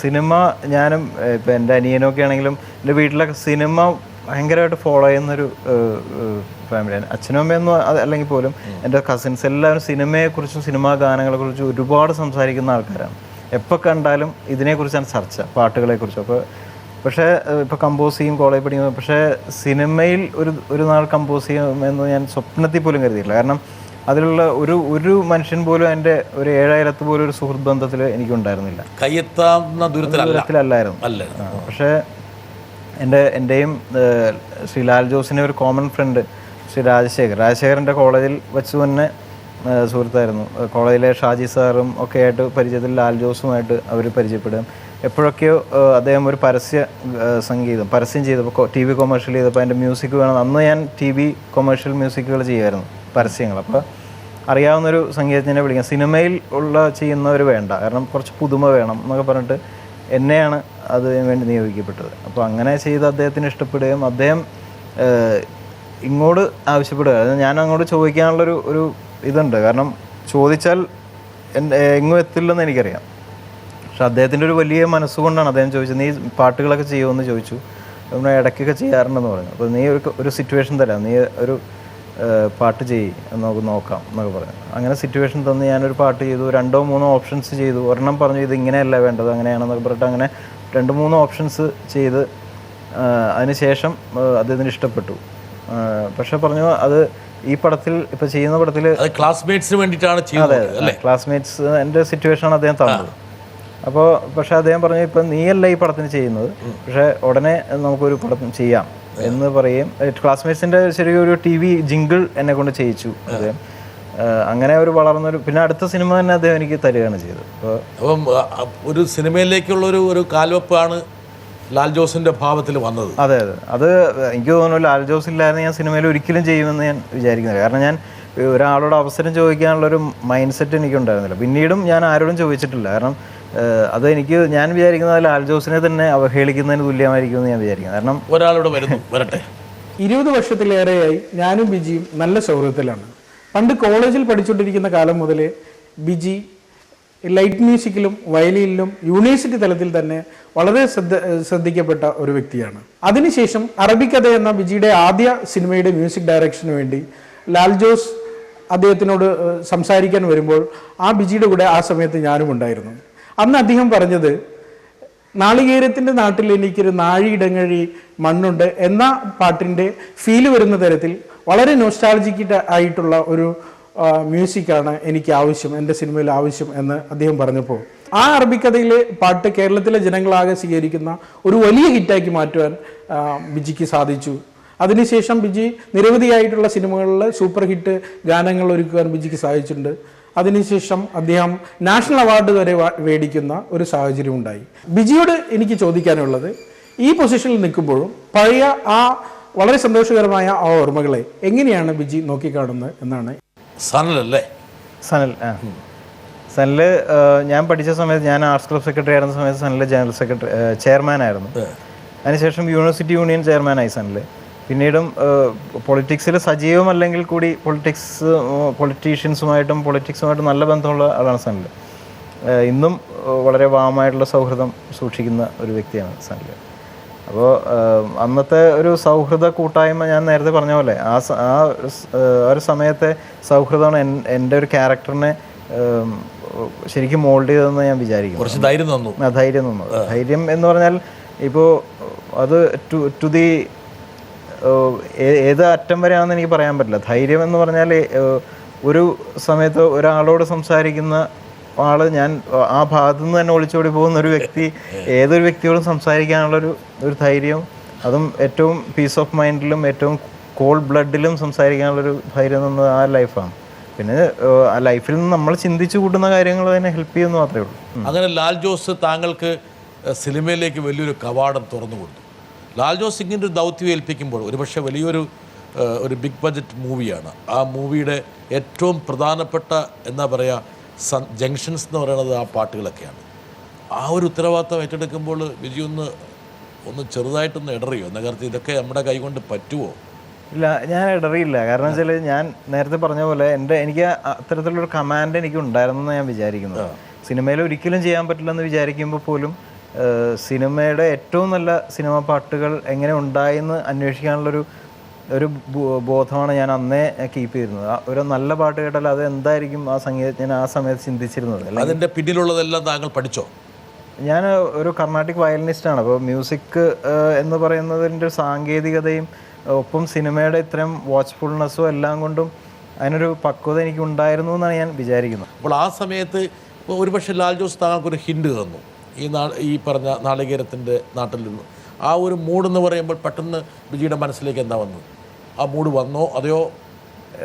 സിനിമ ഞാനും ഇപ്പം എൻ്റെ അനിയനൊക്കെ ആണെങ്കിലും എൻ്റെ വീട്ടിലൊക്കെ സിനിമ ഭയങ്കരമായിട്ട് ഫോളോ ചെയ്യുന്നൊരു ഫാമിലിയാണ്. അച്ഛനും അമ്മയൊന്നും അല്ലെങ്കിൽ പോലും എൻ്റെ കസിൻസ് എല്ലാവരും സിനിമയെക്കുറിച്ചും സിനിമാ ഗാനങ്ങളെക്കുറിച്ചും ഒരുപാട് സംസാരിക്കുന്ന ആൾക്കാരാണ്. എപ്പോൾ കണ്ടാലും ഇതിനെക്കുറിച്ചാണ് ചർച്ച, പാട്ടുകളെക്കുറിച്ചും. അപ്പോൾ പക്ഷേ ഇപ്പോൾ കമ്പോസ് ചെയ്യും, കോളേജ് പഠിക്കുന്നത്. പക്ഷേ സിനിമയിൽ ഒരു നാൾ കമ്പോസ് ചെയ്യുമെന്ന് ഞാൻ സ്വപ്നത്തിൽ പോലും കരുതിയില്ല. കാരണം അതിലുള്ള ഒരു മനുഷ്യൻ പോലും എൻ്റെ ഒരു 7 അയലത്ത് പോലും ഒരു സുഹൃത്ത് ബന്ധത്തിൽ എനിക്കുണ്ടായിരുന്നില്ല, കയ്യെത്താവുന്ന ദൂരത്തിലല്ലായിരുന്നു. പക്ഷേ എൻ്റെയും ശ്രീ ലാൽ ജോസിൻ്റെ ഒരു കോമൺ ഫ്രണ്ട് ശ്രീ രാജശേഖരൻ്റെ കോളേജിൽ വെച്ച് തന്നെ സുഹൃത്തായിരുന്നു. കോളേജിലെ ഷാജി സാറും ഒക്കെ ആയിട്ട് പരിചയത്തിൽ ലാൽ ജോസുമായിട്ട് അവർ പരിചയപ്പെടും. എപ്പോഴൊക്കെയോ അദ്ദേഹം ഒരു പരസ്യം ചെയ്തപ്പോൾ TV കൊമേഴ്ഷ്യൽ ചെയ്തപ്പോൾ അതിൻ്റെ മ്യൂസിക് വേണം. അന്ന് ഞാൻ TV കൊമേഴ്ഷ്യൽ മ്യൂസിക്കുകൾ ചെയ്യുമായിരുന്നു, പരസ്യങ്ങൾ. അപ്പോൾ അറിയാവുന്നൊരു സംഗീതജ്ഞനെ വിളിക്കാം, സിനിമയിൽ ചെയ്യുന്നവർ വേണ്ട, കാരണം കുറച്ച് പുതുമ വേണം എന്നൊക്കെ പറഞ്ഞിട്ട് എന്നെയാണ് അതിന് വേണ്ടി നിയോഗിക്കപ്പെട്ടത്. അപ്പോൾ അങ്ങനെ ചെയ്ത് അദ്ദേഹത്തിന് ഇഷ്ടപ്പെടുകയും അദ്ദേഹം ഇങ്ങോട്ട് ആവശ്യപ്പെടുക. ഞാൻ അങ്ങോട്ട് ചോദിക്കാനുള്ളൊരു ഇതുണ്ട്, കാരണം ചോദിച്ചാൽ എങ്ങും എത്തില്ലെന്ന് എനിക്കറിയാം. പക്ഷെ അദ്ദേഹത്തിൻ്റെ ഒരു വലിയ മനസ്സുകൊണ്ടാണ് അദ്ദേഹം ചോദിച്ചത്, നീ പാട്ടുകളൊക്കെ ചെയ്യുമെന്ന് ചോദിച്ചു. നമ്മൾ ഇടയ്ക്കൊക്കെ ചെയ്യാറുണ്ടെന്ന് പറഞ്ഞു. അപ്പോൾ നീ ഒരു സിറ്റുവേഷൻ തരാം, നീ ഒരു പാട്ട് നമുക്ക് നോക്കാം എന്നൊക്കെ പറഞ്ഞു. അങ്ങനെ സിറ്റുവേഷൻ തന്ന് ഞാനൊരു പാട്ട് ചെയ്തു. 2-3 ഓപ്ഷൻസ് ചെയ്തു. ഒരെണ്ണം പറഞ്ഞു ഇത് ഇങ്ങനെയല്ല വേണ്ടത്, അങ്ങനെയാണെന്നൊക്കെ പറഞ്ഞിട്ട് അങ്ങനെ 2-3 ഓപ്ഷൻസ് ചെയ്ത് അതിനുശേഷം അദ്ദേഹത്തിന് ഇഷ്ടപ്പെട്ടു. പക്ഷെ പറഞ്ഞു അത് ഈ പടത്തിൽ ഇപ്പം ചെയ്യുന്ന പടത്തിൽ ക്ലാസ്മേറ്റ്സിന് വേണ്ടിയിട്ടാണ് ചെയ്യുന്നത്. അതെ, ക്ലാസ്മേറ്റ്സ് എൻ്റെ സിറ്റുവേഷനാണ് അദ്ദേഹം തന്നത്. അപ്പോൾ പക്ഷേ അദ്ദേഹം പറഞ്ഞു ഇപ്പം നീയല്ല ഈ പടത്തിന് ചെയ്യുന്നത്, പക്ഷേ ഉടനെ നമുക്കൊരു പടം ചെയ്യാം എന്ന് പറയും. ക്ലാസ്മേറ്റ്സിൻ്റെ ചെറിയൊരു TV ജിങ്കിൾ എന്നെ കൊണ്ട് ചെയ്യിച്ചു അദ്ദേഹം. അങ്ങനെ ഒരു വളർന്നൊരു, പിന്നെ അടുത്ത സിനിമ തന്നെ അദ്ദേഹം എനിക്ക് തരികയാണ് ചെയ്തത്. അപ്പം ഒരു സിനിമയിലേക്കുള്ളൊരു കാൽവെപ്പാണ് ലാൽ ജോസിൻ്റെ ഭാവത്തിൽ വന്നത്. അതെ അതെ, അത് എനിക്ക് തോന്നുന്നു ലാൽ ജോസ് ഇല്ലായിരുന്നു ഞാൻ സിനിമയിൽ ഒരിക്കലും ചെയ്യുമെന്ന് ഞാൻ വിചാരിക്കുന്നില്ല. കാരണം ഞാൻ ഒരാളോട് അവസരം ചോദിക്കാനുള്ളൊരു മൈൻഡ് സെറ്റ് എനിക്കുണ്ടായിരുന്നില്ല. പിന്നീടും ഞാൻ ആരോടും ചോദിച്ചിട്ടില്ല. കാരണം അത് ഞാൻ വിചാരിക്കുന്നത് ലാൽ ജോസിനെ തന്നെ അവഹേളിക്കുന്നതിന് തുല്യമായിരിക്കുമെന്ന് ഞാൻ വിചാരിക്കുന്നത്. കാരണം ഒരാളോട് വരട്ടെ 20 വർഷത്തിലേറെയായി ഞാനും ബിജിയും നല്ല സൗഹൃദത്തിലാണ്. പണ്ട് കോളേജിൽ പഠിച്ചുകൊണ്ടിരിക്കുന്ന കാലം മുതലേ ബിജി ലൈറ്റ് മ്യൂസിക്കിലും വയലിനിലും യൂണിവേഴ്സിറ്റി തലത്തിൽ തന്നെ വളരെ ശ്രദ്ധിക്കപ്പെട്ട ഒരു വ്യക്തിയാണ്. അതിനുശേഷം അറബിക്കഥ എന്ന ബിജിയുടെ ആദ്യ സിനിമയുടെ മ്യൂസിക് ഡയറക്ഷന് വേണ്ടി ലാൽ ജോസ് അദ്ദേഹത്തിനോട് സംസാരിക്കാൻ വരുമ്പോൾ ആ ബിജിയുടെ കൂടെ ആ സമയത്ത് ഞാനും ഉണ്ടായിരുന്നു. അന്ന് അദ്ദേഹം പറഞ്ഞത്, നാളികേരത്തിൻ്റെ നാട്ടിൽ എനിക്കൊരു നാഴിയിടങ്ങഴി മണ്ണുണ്ട് എന്ന പാട്ടിൻ്റെ ഫീല് വരുന്ന തരത്തിൽ വളരെ നൊസ്റ്റാൾജിക് ആയിട്ടുള്ള ഒരു മ്യൂസിക്കാണ് എനിക്ക് ആവശ്യം, എൻ്റെ സിനിമയിൽ ആവശ്യം എന്ന് അദ്ദേഹം പറഞ്ഞപ്പോൾ ആ അറബിക്കഥയിലെ പാട്ട് കേരളത്തിലെ ജനങ്ങളാകെ സ്വീകരിക്കുന്ന ഒരു വലിയ ഹിറ്റാക്കി മാറ്റുവാൻ ബിജിക്ക് സാധിച്ചു. അതിനുശേഷം ബിജി നിരവധിയായിട്ടുള്ള സിനിമകളിൽ സൂപ്പർ ഹിറ്റ് ഗാനങ്ങൾ ഒരുക്കുവാൻ ബിജിക്ക് സാധിച്ചിട്ടുണ്ട്. അതിനുശേഷം അദ്ദേഹം നാഷണൽ അവാർഡ് വരെ മേടിക്കുന്ന ഒരു സാഹചര്യം ഉണ്ടായി. ബിജിയോട് എനിക്ക് ചോദിക്കാനുള്ളത്, ഈ പൊസിഷനിൽ നിൽക്കുമ്പോഴും പഴയ ആ വളരെ സന്തോഷകരമായ ആ ഓർമ്മകളെ എങ്ങനെയാണ് ബിജി നോക്കിക്കാണുന്നത് എന്നാണ്. സനൽ ഞാൻ പഠിച്ച സമയത്ത്, ഞാൻ ആർട്സ് ക്ലബ് സെക്രട്ടറി ആയിരുന്ന സമയത്ത് സനൽ ജനറൽ സെക്രട്ടറി ചെയർമാനായിരുന്നു. അതിനുശേഷം യൂണിവേഴ്സിറ്റി യൂണിയൻ ചെയർമാനായി സനൽ. പിന്നീടും പൊളിറ്റിക്സിൽ സജീവമല്ലെങ്കിൽ കൂടി പൊളിറ്റീഷ്യൻസുമായിട്ടും നല്ല ബന്ധമുള്ള ആളാണ് സനൽ. ഇന്നും വളരെ വാമായിട്ടുള്ള സൗഹൃദം സൂക്ഷിക്കുന്ന ഒരു വ്യക്തിയാണ് സനൽ. അപ്പോൾ അന്നത്തെ ഒരു സൗഹൃദ കൂട്ടായ്മ ഞാൻ നേരത്തെ പറഞ്ഞ പോലെ ആ ഒരു സമയത്തെ സൗഹൃദമാണ് എൻ്റെ ഒരു ക്യാരക്ടറിനെ ശരിക്കും മോൾഡ് ചെയ്തതെന്ന് ഞാൻ വിചാരിക്കുന്നു. ധൈര്യം തന്നു. ധൈര്യം എന്ന് പറഞ്ഞാൽ ഇപ്പോൾ അത് ടു ദി ഏത് അറ്റം വരെയാണെന്ന് എനിക്ക് പറയാൻ പറ്റില്ല. ധൈര്യം എന്ന് പറഞ്ഞാൽ ഒരു സമയത്ത് ഒരാളോട് സംസാരിക്കുന്ന ആള്, ഞാൻ ആ ഭാഗത്തു നിന്ന് തന്നെ ഒളിച്ചോടി പോകുന്ന ഒരു വ്യക്തി, ഏതൊരു വ്യക്തിയോടും സംസാരിക്കാനുള്ളൊരു ധൈര്യവും, അതും ഏറ്റവും പീസ് ഓഫ് മൈൻഡിലും ഏറ്റവും കോൾഡ് ബ്ലഡിലും സംസാരിക്കാനുള്ളൊരു ധൈര്യം എന്നത് ആ ലൈഫാണ്. പിന്നെ ആ ലൈഫിൽ നിന്ന് നമ്മൾ ചിന്തിച്ചു കൂട്ടുന്ന കാര്യങ്ങൾ തന്നെ ഹെൽപ്പ് ചെയ്യുന്നു മാത്രമേ ഉള്ളൂ. അങ്ങനെ ലാൽ ജോസ് താങ്കൾക്ക് സിനിമയിലേക്ക് വലിയൊരു കവാടം തുറന്നു കൊടുത്തു. ലാൽ ജോസ് ഇങ്ങനെ ഒരു ദൗത്യം ഏൽപ്പിക്കുമ്പോൾ ഒരുപക്ഷെ വലിയൊരു ബിഗ് ബഡ്ജറ്റ് മൂവിയാണ്. ആ മൂവിയുടെ ഏറ്റവും പ്രധാനപ്പെട്ട എന്താ പറയുക ജംഗ്ഷൻസ് എന്ന് പറയുന്നത് ആ പാട്ടുകളൊക്കെയാണ്. ആ ഒരു ഉത്തരവാദിത്തം ഏറ്റെടുക്കുമ്പോൾ വിജി ഒന്ന് ചെറുതായിട്ടൊന്ന് ഇടറിയോ? എന്ന കാര്യത്തിൽ ഇതൊക്കെ നമ്മുടെ കൈകൊണ്ട് പറ്റുമോ? ഇല്ല, ഞാൻ ഇടറിയില്ല. കാരണം വെച്ചാൽ ഞാൻ നേരത്തെ പറഞ്ഞ പോലെ എനിക്ക് അത്തരത്തിലുള്ളൊരു കമാൻഡ് എനിക്ക് ഉണ്ടായിരുന്നെന്ന് ഞാൻ വിചാരിക്കുന്നത്. സിനിമയിൽ ഒരിക്കലും ചെയ്യാൻ പറ്റില്ലെന്ന് വിചാരിക്കുമ്പോൾ പോലും സിനിമയുടെ ഏറ്റവും നല്ല സിനിമ പാട്ടുകൾ എങ്ങനെ ഉണ്ടായെന്ന് അന്വേഷിക്കാനുള്ളൊരു ബോധമാണ് ഞാൻ അന്നേ കീപ്പ് ചെയ്തിരുന്നത്. ഒരു നല്ല പാട്ട് കേട്ടാൽ അത് എന്തായിരിക്കും ആ സംഗീതജ്ഞൻ ആ സമയത്ത് ചിന്തിച്ചിരുന്നത്. അതിൻ്റെ പിന്നിലുള്ളതെല്ലാം താങ്കൾ പഠിച്ചോ? ഞാൻ ഒരു കർണാട്ടിക് വയലിനിസ്റ്റാണ്. അപ്പോൾ മ്യൂസിക് എന്ന് പറയുന്നതിൻ്റെ സാങ്കേതികതയും ഒപ്പം സിനിമയുടെ ഇത്രയും വാച്ച്ഫുൾനെസ്സും എല്ലാം കൊണ്ടും അതിനൊരു പക്വത എനിക്ക് ഉണ്ടായിരുന്നു എന്നാണ് ഞാൻ വിചാരിക്കുന്നത്. അപ്പോൾ ആ സമയത്ത് ഒരുപക്ഷെ ലാൽ ജോസ് താങ്കൾക്കൊരു ഹിൻഡ് തന്നു. ഈ പറഞ്ഞ നാളികേരത്തിൻ്റെ നാട്ടിൽ നിന്ന് ആ ഒരു മൂഡ് എന്ന് പറയുമ്പോൾ പെട്ടെന്ന് ബിജിയുടെ മനസ്സിലേക്ക് എന്താ വന്നത്? ആ മൂഡ് വന്നോ അതെയോ?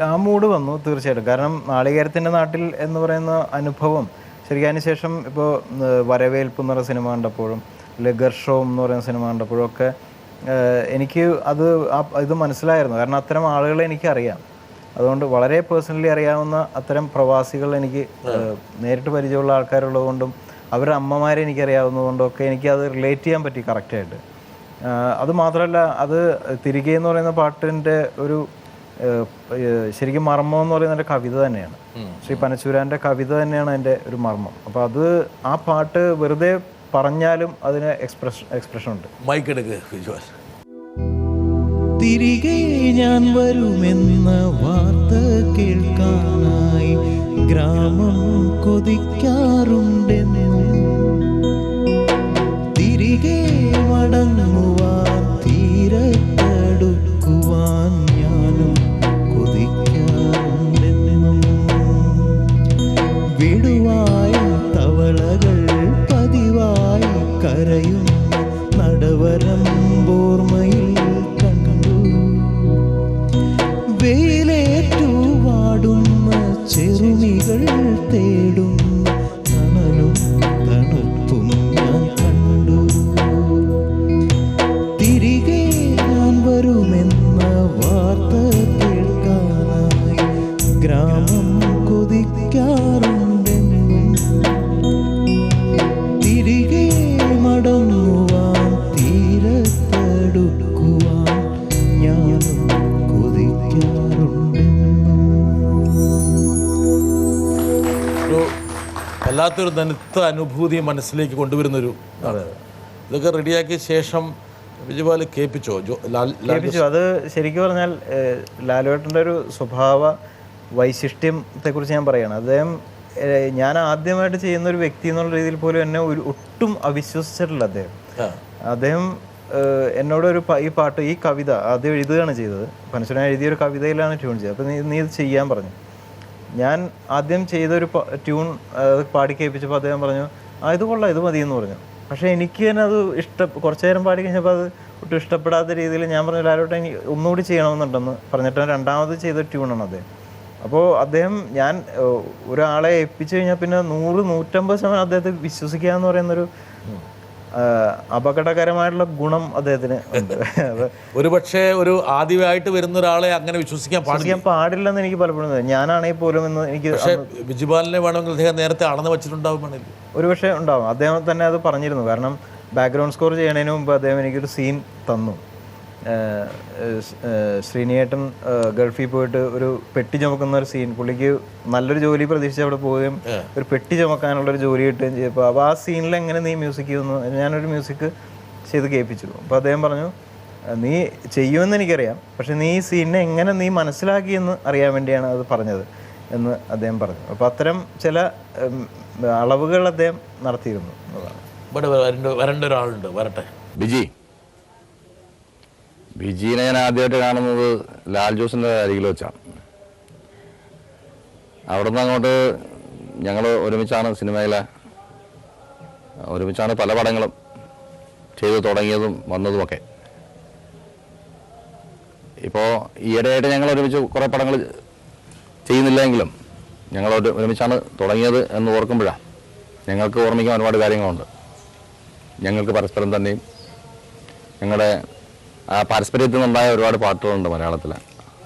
ആ മൂഡ് വന്നു തീർച്ചയായിട്ടും. കാരണം നാളികേരത്തിൻ്റെ നാട്ടിൽ എന്ന് പറയുന്ന അനുഭവം ശരിക്കും അതിന് ശേഷം ഇപ്പോൾ വരവേൽപ്പ് എന്ന് പറയുന്ന സിനിമ കണ്ടപ്പോഴും അല്ലെങ്കിൽ ഗർഷോം എന്ന് പറയുന്ന സിനിമ കണ്ടപ്പോഴും ഒക്കെ എനിക്ക് ഇത് മനസ്സിലായിരുന്നു. കാരണം അത്തരം ആളുകളെ എനിക്കറിയാം. അതുകൊണ്ട് വളരെ പേഴ്സണലി അറിയാവുന്ന അത്തരം പ്രവാസികൾ എനിക്ക് നേരിട്ട് പരിചയമുള്ള ആൾക്കാരുള്ളതുകൊണ്ടും അവരുടെ അമ്മമാരെ എനിക്കറിയാവുന്നതുകൊണ്ടും ഒക്കെ എനിക്കത് റിലേറ്റ് ചെയ്യാൻ പറ്റി കറക്റ്റായിട്ട്. അതുമാത്രമല്ല, അത് തിരികെ എന്ന് പറയുന്ന പാട്ടിൻ്റെ ഒരു ശരിക്കും മർമ്മം എന്ന് പറയുന്ന ഒരു കവിത തന്നെയാണ്. ശ്രീ പനച്ചൂരാൻ്റെ കവിത തന്നെയാണ് അതിൻ്റെ ഒരു മർമ്മം. അപ്പോൾ ആ പാട്ട് വെറുതെ പറഞ്ഞാലും അതിന് എക്സ്പ്രഷൻ ഉണ്ട്. തിരികെ ഞാൻ വരുമെന്ന വാർത്ത കേൾക്കാനായി ഗ്രാമം കൊതിക്കാറുണ്ടെന്നും തിരികെ മടങ്ങുവാൻ തീരത്തടുക്കുവാൻ ഞാനും കൊതിക്കാറുണ്ടെന്നും വിടുവായ തവളകൾ പതിവായി കരയുന്ന നടവരം ഓർമ്മയിൽ കണ്ടു ഒരു വല്ലാത്തൊരു നനുത്ത അനുഭൂതി മനസ്സിലേക്ക് കൊണ്ടുവരുന്നൊരു ഇതൊക്കെ റെഡിയാക്കിയ ശേഷം ബിജുപാൽ കേൾപ്പിച്ചോ? കേൾപ്പിച്ചു. അത് ശരിക്കും പറഞ്ഞാൽ ലാലുവേട്ടൻ്റെ ഒരു സ്വഭാവ വൈശിഷ്ട്യത്തെക്കുറിച്ച് ഞാൻ പറയുകയാണ്. അദ്ദേഹം ഞാൻ ആദ്യമായിട്ട് ചെയ്യുന്ന ഒരു വ്യക്തി എന്നുള്ള രീതിയിൽ പോലും എന്നെ ഒട്ടും അവിശ്വസിച്ചിട്ടില്ല അദ്ദേഹം എന്നോട് ഈ പാട്ട്, ഈ കവിത ആദ്യം എഴുതുകയാണ് ചെയ്തത്. പനശുരൻ എഴുതിയൊരു കവിതയിലാണ് ട്യൂൺ ചെയ്തത്. അപ്പോൾ നീ ഇത് ചെയ്യാൻ പറഞ്ഞു. ഞാൻ ആദ്യം ചെയ്തൊരു ട്യൂൺ പാടി കേൾപ്പിച്ചപ്പോൾ അദ്ദേഹം പറഞ്ഞു, ഇത് കൊള്ളാം, ഇത് മതി എന്ന് പറഞ്ഞു. പക്ഷേ എനിക്ക് തന്നെ അത് കുറച്ച് നേരം പാടി കഴിഞ്ഞപ്പോൾ അത് ഒട്ടും ഇഷ്ടപ്പെടാത്ത രീതിയിൽ ഞാൻ പറഞ്ഞു, ലാലോട്ടെ എനിക്ക് ഒന്നുകൂടി ചെയ്യണമെന്നുണ്ടെന്ന് പറഞ്ഞിട്ട് രണ്ടാമത് ചെയ്ത ട്യൂണാണ് അദ്ദേഹം. അപ്പോൾ അദ്ദേഹം, ഞാൻ ഒരാളെ ഏൽപ്പിച്ചു കഴിഞ്ഞാൽ പിന്നെ 100-150% അദ്ദേഹത്തെ വിശ്വസിക്കുക എന്ന് പറയുന്നൊരു അപകടകരമായിട്ടുള്ള ഗുണം അദ്ദേഹത്തിന് ഉണ്ട്. ഒരു പക്ഷേ ഒരു ആദ്യമായിട്ട് വരുന്ന ഒരാളെ അങ്ങനെ വിശ്വസിക്കാൻ പാടില്ലെന്ന് എനിക്ക് പലപ്പോഴും ഞാനാണെങ്കിൽ പോലും എന്ന് എനിക്ക്. ബിജുപാലിനെ വേണമെങ്കിൽ അദ്ദേഹം നേരത്തെ അളന്ന് വെച്ചിട്ടുണ്ടാവും, ഒരു പക്ഷേ ഉണ്ടാവും. അദ്ദേഹം തന്നെ അത് പറഞ്ഞിരുന്നു. കാരണം ബാക്ക്ഗ്രൗണ്ട് സ്കോർ ചെയ്യണതിന് മുമ്പ് അദ്ദേഹം എനിക്കൊരു സീൻ തന്നു. ശ്രീനിയേട്ടൻ ഗൾഫിൽ പോയിട്ട് ഒരു പെട്ടി ചുമക്കുന്ന ഒരു സീൻ, പുള്ളിക്ക് നല്ലൊരു ജോലി പ്രതീക്ഷിച്ച് അവിടെ പോവുകയും ഒരു പെട്ടി ചുമക്കാനുള്ളൊരു ജോലി കിട്ടുകയും ചെയ്തപ്പോൾ അപ്പോൾ ആ സീനിൽ എങ്ങനെ നീ മ്യൂസിക് ചെയ്യുന്നു, ഞാനൊരു മ്യൂസിക് ചെയ്ത് കേൾപ്പിച്ചു. അപ്പോൾ അദ്ദേഹം പറഞ്ഞു, നീ ചെയ്യുമെന്ന് എനിക്കറിയാം, പക്ഷെ നീ ഈ സീനിനെ എങ്ങനെ നീ മനസ്സിലാക്കിയെന്ന് അറിയാൻ വേണ്ടിയാണ് അത് പറഞ്ഞത് എന്ന് അദ്ദേഹം പറഞ്ഞു. അപ്പോൾ അത്തരം ചില അളവുകൾ അദ്ദേഹം നടത്തിയിരുന്നു. ഇവിടെ വരേണ്ട ഒരാളുണ്ട്, വരട്ടെ. ബിജിനെ ഞാൻ ആദ്യമായിട്ട് കാണുന്നത് ലാൽ ജോസിൻ്റെ അരികിൽ വെച്ചാണ്. അവിടെ നിന്ന് അങ്ങോട്ട് ഞങ്ങൾ ഒരുമിച്ചാണ് ഒരുമിച്ചാണ് പല പടങ്ങളും ചെയ്തു തുടങ്ങിയതും വന്നതുമൊക്കെ. ഇപ്പോൾ ഈയിടെയായിട്ട് ഞങ്ങൾ ഒരുമിച്ച് കുറേ പടങ്ങൾ ചെയ്യുന്നില്ലെങ്കിലും ഞങ്ങൾ ഒരുമിച്ചാണ് തുടങ്ങിയത് എന്ന് ഓർക്കുമ്പോഴാണ് ഞങ്ങൾക്ക് ഓർമ്മിക്കാൻ ഒരുപാട് കാര്യങ്ങളുണ്ട്. ഞങ്ങൾക്ക് പരസ്പരം തന്നെയും ഞങ്ങളുടെ ആ പാരസ്പര്യത്തിൽ നിന്നുണ്ടായ ഒരുപാട് പാട്ടുകളുണ്ട് മലയാളത്തിൽ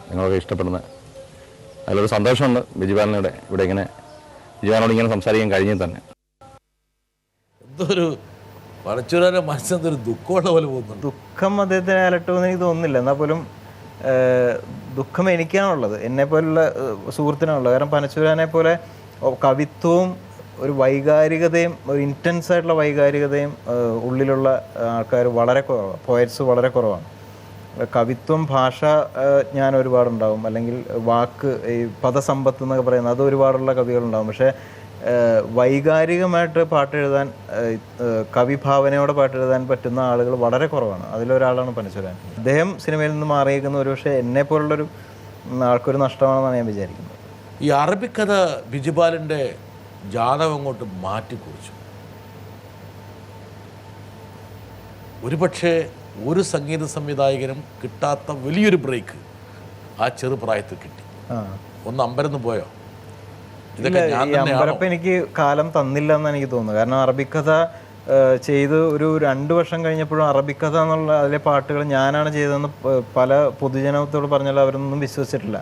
ഞങ്ങളൊക്കെ ഇഷ്ടപ്പെടുന്ന. അതിലൊരു സന്തോഷമുണ്ട് ബിജുപാലിനോട് ബിജുപാലിനോട് ഇങ്ങനെ സംസാരിക്കാൻ കഴിഞ്ഞു തന്നെ. എന്തൊരു പടച്ചൂരാൻ്റെ മനസ്സെന്തൊരു ദുഃഖമുള്ള പോലെ പോകുന്നുണ്ട്. ദുഃഖം അദ്ദേഹത്തിന് അലട്ടുമെന്ന് എനിക്ക് തോന്നുന്നില്ല. എന്നാൽ പോലും ദുഃഖം എനിക്കാണുള്ളത്, എന്നെപ്പോലുള്ള സുഹൃത്തിനാണുള്ളത്. കാരണം പനച്ചൂരാനെ പോലെ കവിത്വവും ഒരു വൈകാരികതയും ഒരു ഇൻറ്റൻസ് ആയിട്ടുള്ള വൈകാരികതയും ഉള്ളിലുള്ള ആൾക്കാർ വളരെ കുറവാണ്. പോയറ്റ്സ് വളരെ കുറവാണ്. കവിത്വം, ഭാഷ ഞാൻ ഒരുപാടുണ്ടാവും, അല്ലെങ്കിൽ വാക്ക്, ഈ പദസമ്പത്ത് എന്നൊക്കെ പറയുന്നത് അത് ഒരുപാടുള്ള കവികളുണ്ടാവും. പക്ഷേ വൈകാരികമായിട്ട് പാട്ടെഴുതാൻ, കവിഭാവനയോടെ പാട്ടെഴുതാൻ പറ്റുന്ന ആളുകൾ വളരെ കുറവാണ്. അതിലൊരാളാണ് പനച്ചൂരാൻ. അദ്ദേഹം സിനിമയിൽ നിന്ന് മാറിയിരിക്കുന്ന ഒരു പക്ഷേ എന്നെപ്പോലുള്ളൊരു ആൾക്കൊരു നഷ്ടമാണെന്നാണ് ഞാൻ വിചാരിക്കുന്നത്. ഈ അറബിക്കഥ ബിജുപാലിൻ്റെ ജാതകം അങ്ങോട്ട് മാറ്റിക്കുറിച്ചു. ഒരുപക്ഷെ ഒരു സംഗീത സംവിധായകനും കിട്ടാത്ത വലിയൊരു ബ്രേക്ക് ആ ചെറുപ്രായത്തിൽ കിട്ടി. ഒന്ന് അമ്പരന്ന് പോയോ? അമ്പരപ്പ് എനിക്ക് കാലം തന്നില്ല എന്ന് എനിക്ക് തോന്നുന്നു. കാരണം അറബിക്കഥ ചെയ്ത് ഒരു 2 വർഷം കഴിഞ്ഞപ്പോഴും അറബിക്കഥ എന്നുള്ള അതിലെ പാട്ടുകൾ ഞാനാണ് ചെയ്തതെന്ന് പല പൊതുജനത്തോട് പറഞ്ഞാൽ അവരൊന്നും വിശ്വസിച്ചിട്ടില്ല.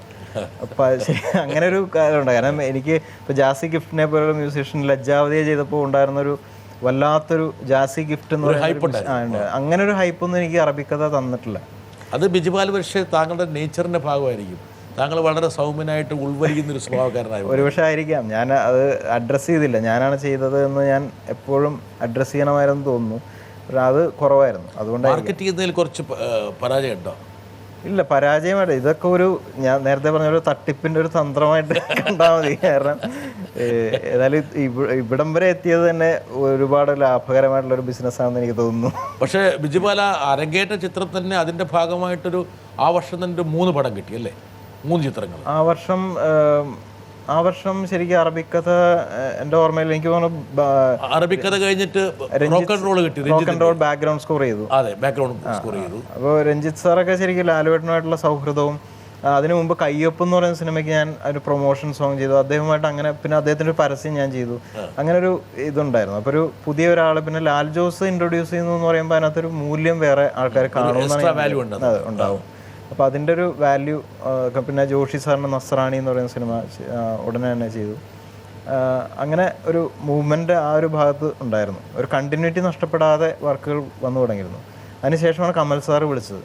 അങ്ങനെ ഒരു കാര്യമുണ്ട്. കാരണം എനിക്ക് ഇപ്പോൾ ജാസി ഗിഫ്റ്റിനെ പോലുള്ള മ്യൂസീഷ്യൻ ലജ്ജാവതിയെ ചെയ്തപ്പോൾ ഉണ്ടായിരുന്നൊരു വല്ലാത്തൊരു ജാസി ഗിഫ്റ്റ് എന്ന് പറയുന്നത്, അങ്ങനെ ഒരു ഹൈപ്പൊന്നും എനിക്ക് അറബിക്കഥ തന്നിട്ടില്ല. അത് ബിജുപാൽ പക്ഷേ താങ്കളുടെ നേച്ചറിൻ്റെ ഭാഗമായിരിക്കും. താങ്കൾ വളരെ സൗമ്യനായിട്ട് ഉൾവലിക്കുന്നൊരു സ്വഭാവക്കാരനായി ഒരുപക്ഷെ ആയിരിക്കാം. ഞാൻ അത് അഡ്രസ്സ് ചെയ്തില്ല, ഞാനാണ് ചെയ്തത് എന്ന് ഞാൻ എപ്പോഴും അഡ്രസ്സ് ചെയ്യണമായിരുന്നു തോന്നുന്നു. പക്ഷെ അത് കുറവായിരുന്നു. അതുകൊണ്ട് മാർക്കറ്റ് ചെയ്യുന്നതിൽ കുറച്ച് പരാജയം ഉണ്ടോ? ഇല്ല, പരാജയമായിട്ട് ഇതൊക്കെ ഒരു, ഞാൻ നേരത്തെ പറഞ്ഞ ഒരു തട്ടിപ്പിൻ്റെ ഒരു തന്ത്രമായിട്ട് കണ്ടാൽ മതി. കാരണം ഏതായാലും ഇവിടം വരെ എത്തിയത് തന്നെ ഒരുപാട് ലാഭകരമായിട്ടുള്ളൊരു ബിസിനസ്സാണെന്ന് എനിക്ക് തോന്നുന്നു. പക്ഷേ ബിജുപാല അരങ്ങേറ്റ ചിത്രം തന്നെ അതിൻ്റെ ഭാഗമായിട്ടൊരു ആ വർഷം തന്നെ 3 പടം കിട്ടി അല്ലേ? 3 ചിത്രങ്ങൾ ആ വർഷം ശരിക്കും അറബിക്കഥ എൻ്റെ ഓർമ്മയിൽ എനിക്ക് തോന്നുന്നു അറബിക്കഥ കഴിഞ്ഞിട്ട് ബാക്ക്ഗ്രൗണ്ട് സ്കോർ ചെയ്തു. അതെ, ബാക്ക്ഗ്രൗണ്ട് സ്കോർ ചെയ്തു. അപ്പോൾ രഞ്ജിത്ത് സാറൊക്കെ ശരിക്കും ലാലുവേട്ടനുമായിട്ടുള്ള സൗഹൃദവും, അതിനു മുമ്പ് കയ്യൊപ്പ് എന്ന് പറയുന്ന സിനിമയ്ക്ക് ഞാൻ ഒരു പ്രൊമോഷൻ സോങ് ചെയ്തു അദ്ദേഹമായിട്ട്. അങ്ങനെ പിന്നെ അദ്ദേഹത്തിൻ്റെ ഒരു പരസ്യം ഞാൻ ചെയ്തു. അങ്ങനെ ഒരു ഇതുണ്ടായിരുന്നു. അപ്പോൾ ഒരു പുതിയ ഒരാൾ, പിന്നെ ലാൽ ജോസ് ഇൻട്രൊഡ്യൂസ് ചെയ്യുന്നു എന്ന് പറയുമ്പോൾ അതിനകത്തൊരു മൂല്യം വേറെ ആൾക്കാർ കാണുമെന്നാണ് ഉണ്ടാവും. അപ്പോൾ അതിൻ്റെ ഒരു വാല്യൂ. പിന്നെ ജോഷി സാറിൻ്റെ നസ്രാണി എന്ന് പറയുന്ന സിനിമ ഉടനെ തന്നെ ചെയ്തു. അങ്ങനെ ഒരു മൂവ്മെൻ്റ് ആ ഒരു ഭാഗത്ത് ഉണ്ടായിരുന്നു. ഒരു കണ്ടിന്യൂറ്റി നഷ്ടപ്പെടാതെ വർക്കുകൾ വന്നു തുടങ്ങിയിരുന്നു. അതിനുശേഷമാണ് കമൽ സാറ് വിളിച്ചത്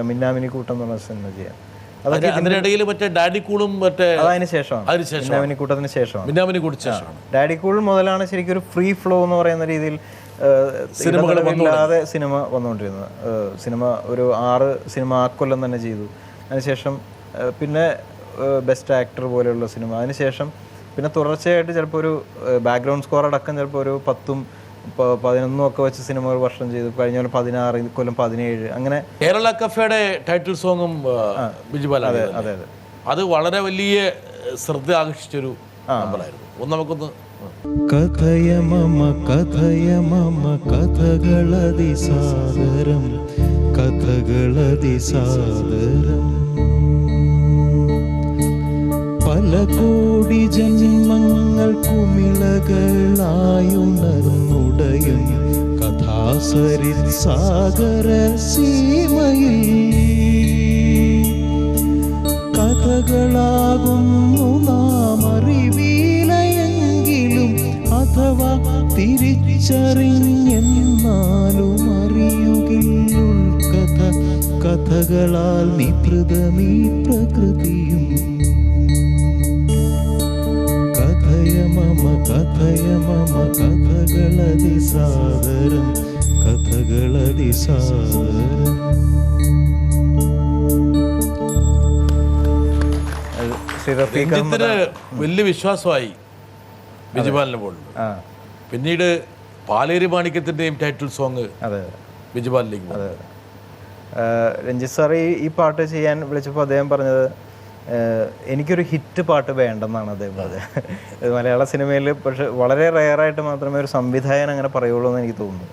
മിന്നാമിനി കൂട്ടം എന്ന് പറഞ്ഞ സിനിമ ചെയ്യാൻ. അതിനിടയിൽ മറ്റേ ഡാഡി കൂളും മറ്റേ അതതിന് ശേഷമാണ്, അതിനുശേഷം മിന്നാമിനിക്കൂട്ടത്തിന് ശേഷമാണ്. മിന്നാമിനി കുടിച്ച ശേഷമാണ്. ഡാഡി കൂൾ മുതലാണ് ശരിക്കും ഒരു ഫ്രീ ഫ്ലോ എന്ന് പറയുന്ന രീതിയിൽ ഇല്ലാതെ സിനിമ വന്നുകൊണ്ടിരുന്നത്. സിനിമ ഒരു 6 സിനിമ ആ കൊല്ലം തന്നെ ചെയ്തു. അതിനുശേഷം പിന്നെ ബെസ്റ്റ് ആക്ടർ പോലെയുള്ള സിനിമ. അതിനുശേഷം പിന്നെ തുടർച്ചയായിട്ട് ചിലപ്പോൾ ഒരു ബാക്ക്ഗ്രൗണ്ട് സ്കോർ അടക്കം ചിലപ്പോൾ ഒരു 10ഉം 11ഉം ഒക്കെ വെച്ച് സിനിമ ഒരു വർഷം ചെയ്തു. കഴിഞ്ഞ കൊല്ലം 16, കൊല്ലം 17. അങ്ങനെ കേരള കഫേയുടെ ടൈറ്റിൽ സോങ്ങും ബിജുപാൽ. അതെ അതെ അതെ. അത് വളരെ വലിയ ശ്രദ്ധ ആകർഷിച്ചൊരു നമ്പറായിരുന്നു. നമുക്കൊന്ന് കഥയ മമ കഥകളതിസാദരം കഥകളതിസാദരം പല കോടി ജന്മങ്ങൾ കുമിളകളായുണർന്നുടയും കഥാസരിൽ സാഗര സീമയിൽ കഥകളാകുന്നു നാം അറിവിലയെങ്കിലും അഥവാ തിരിച്ചറിഞ്ഞെന്നാലും അറിയുകില്ലുൾക്കഥ കഥകളാൽ നിപൃതമീ പ്രകൃതിയും കഥയ മമ കഥകളതിസാദരം കഥകളതിസാദരം. രഞ്ജിത്തിന് വലിയ വിശ്വാസമായി ബിജുപാലിനെ പോലുണ്ട്. പിന്നീട് പാലേരി മാണിക്യത്തിന്റെയും ടൈറ്റിൽ സോങ് ബിജുപാലിലേക്ക് അതെ. രഞ്ജിത്ത് സാർ ഈ പാട്ട് ചെയ്യാൻ വിളിച്ചപ്പോൾ അദ്ദേഹം പറഞ്ഞത് എനിക്കൊരു ഹിറ്റ് പാട്ട് വേണ്ടെന്നാണ് അദ്ദേഹം പറഞ്ഞത്. മലയാള സിനിമയിൽ പക്ഷെ വളരെ റെയറായിട്ട് മാത്രമേ ഒരു സംവിധായകൻ അങ്ങനെ പറയുള്ളൂ എന്ന് എനിക്ക് തോന്നുന്നു.